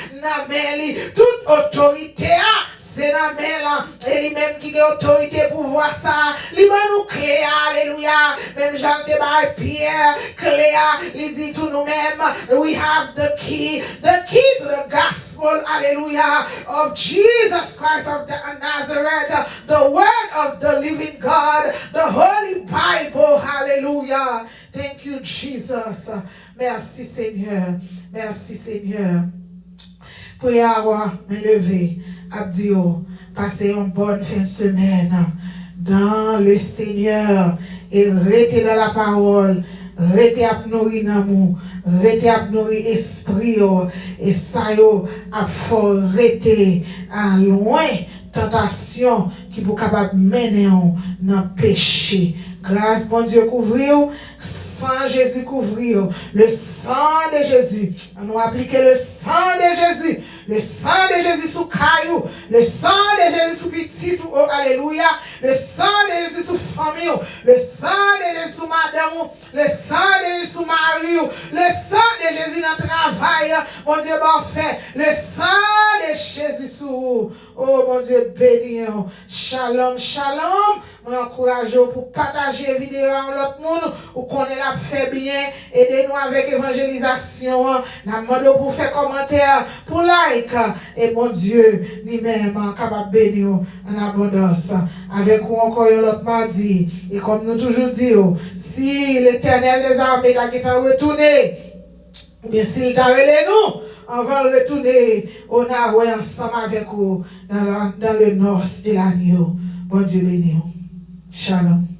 toute autorité. C'est la main et lui-même qui a autorité pour voir ça. Il va nous clé, alléluia. Même Jean de Pierre, clé, il dit tout nous-mêmes. We have the key to the gospel, hallelujah, of Jesus Christ of Nazareth, the word of the living God, the Holy Bible, hallelujah. Thank you, Jesus. Merci, Seigneur. Merci, Seigneur. Prière, me lever. Abdio, passez une bonne fin de semaine dans le Seigneur et restez dans la parole, restez à nourrir l'amour, restez à nourrir l'esprit et ça a faut rester à loin tentation qui peut capable mener dans le péché. Grâce, bon Dieu, couvrir, sang Jésus couvrir, le sang de Jésus. On nous appliquer le sang de Jésus sous caillou, le sang de Jésus sous petit, oh alléluia, le sang de Jésus sous famille, le sang de Jésus sous madame, le sang de Jésus sous mari, le sang de Jésus dans le travail, bon Dieu, bon fait, le sang de Jésus sous, oh bon Dieu, béni, shalom, shalom, moi encourage pour partager vidéo à l'autre monde ou qu'on est là fait bien, aidez-nous avec évangélisation, la demande pour faire commentaire, pour like, et mon Dieu lui-même capable de bénir en abondance. Avec vous encore l'autre mardi, et comme nous toujours disons, si l'Éternel des armées là qui t'a retourné, bien s'il t'a relé nous, on va le retourner au nord ensemble avec vous dans le nord de l'agneau. Bon Dieu béni. Shalom.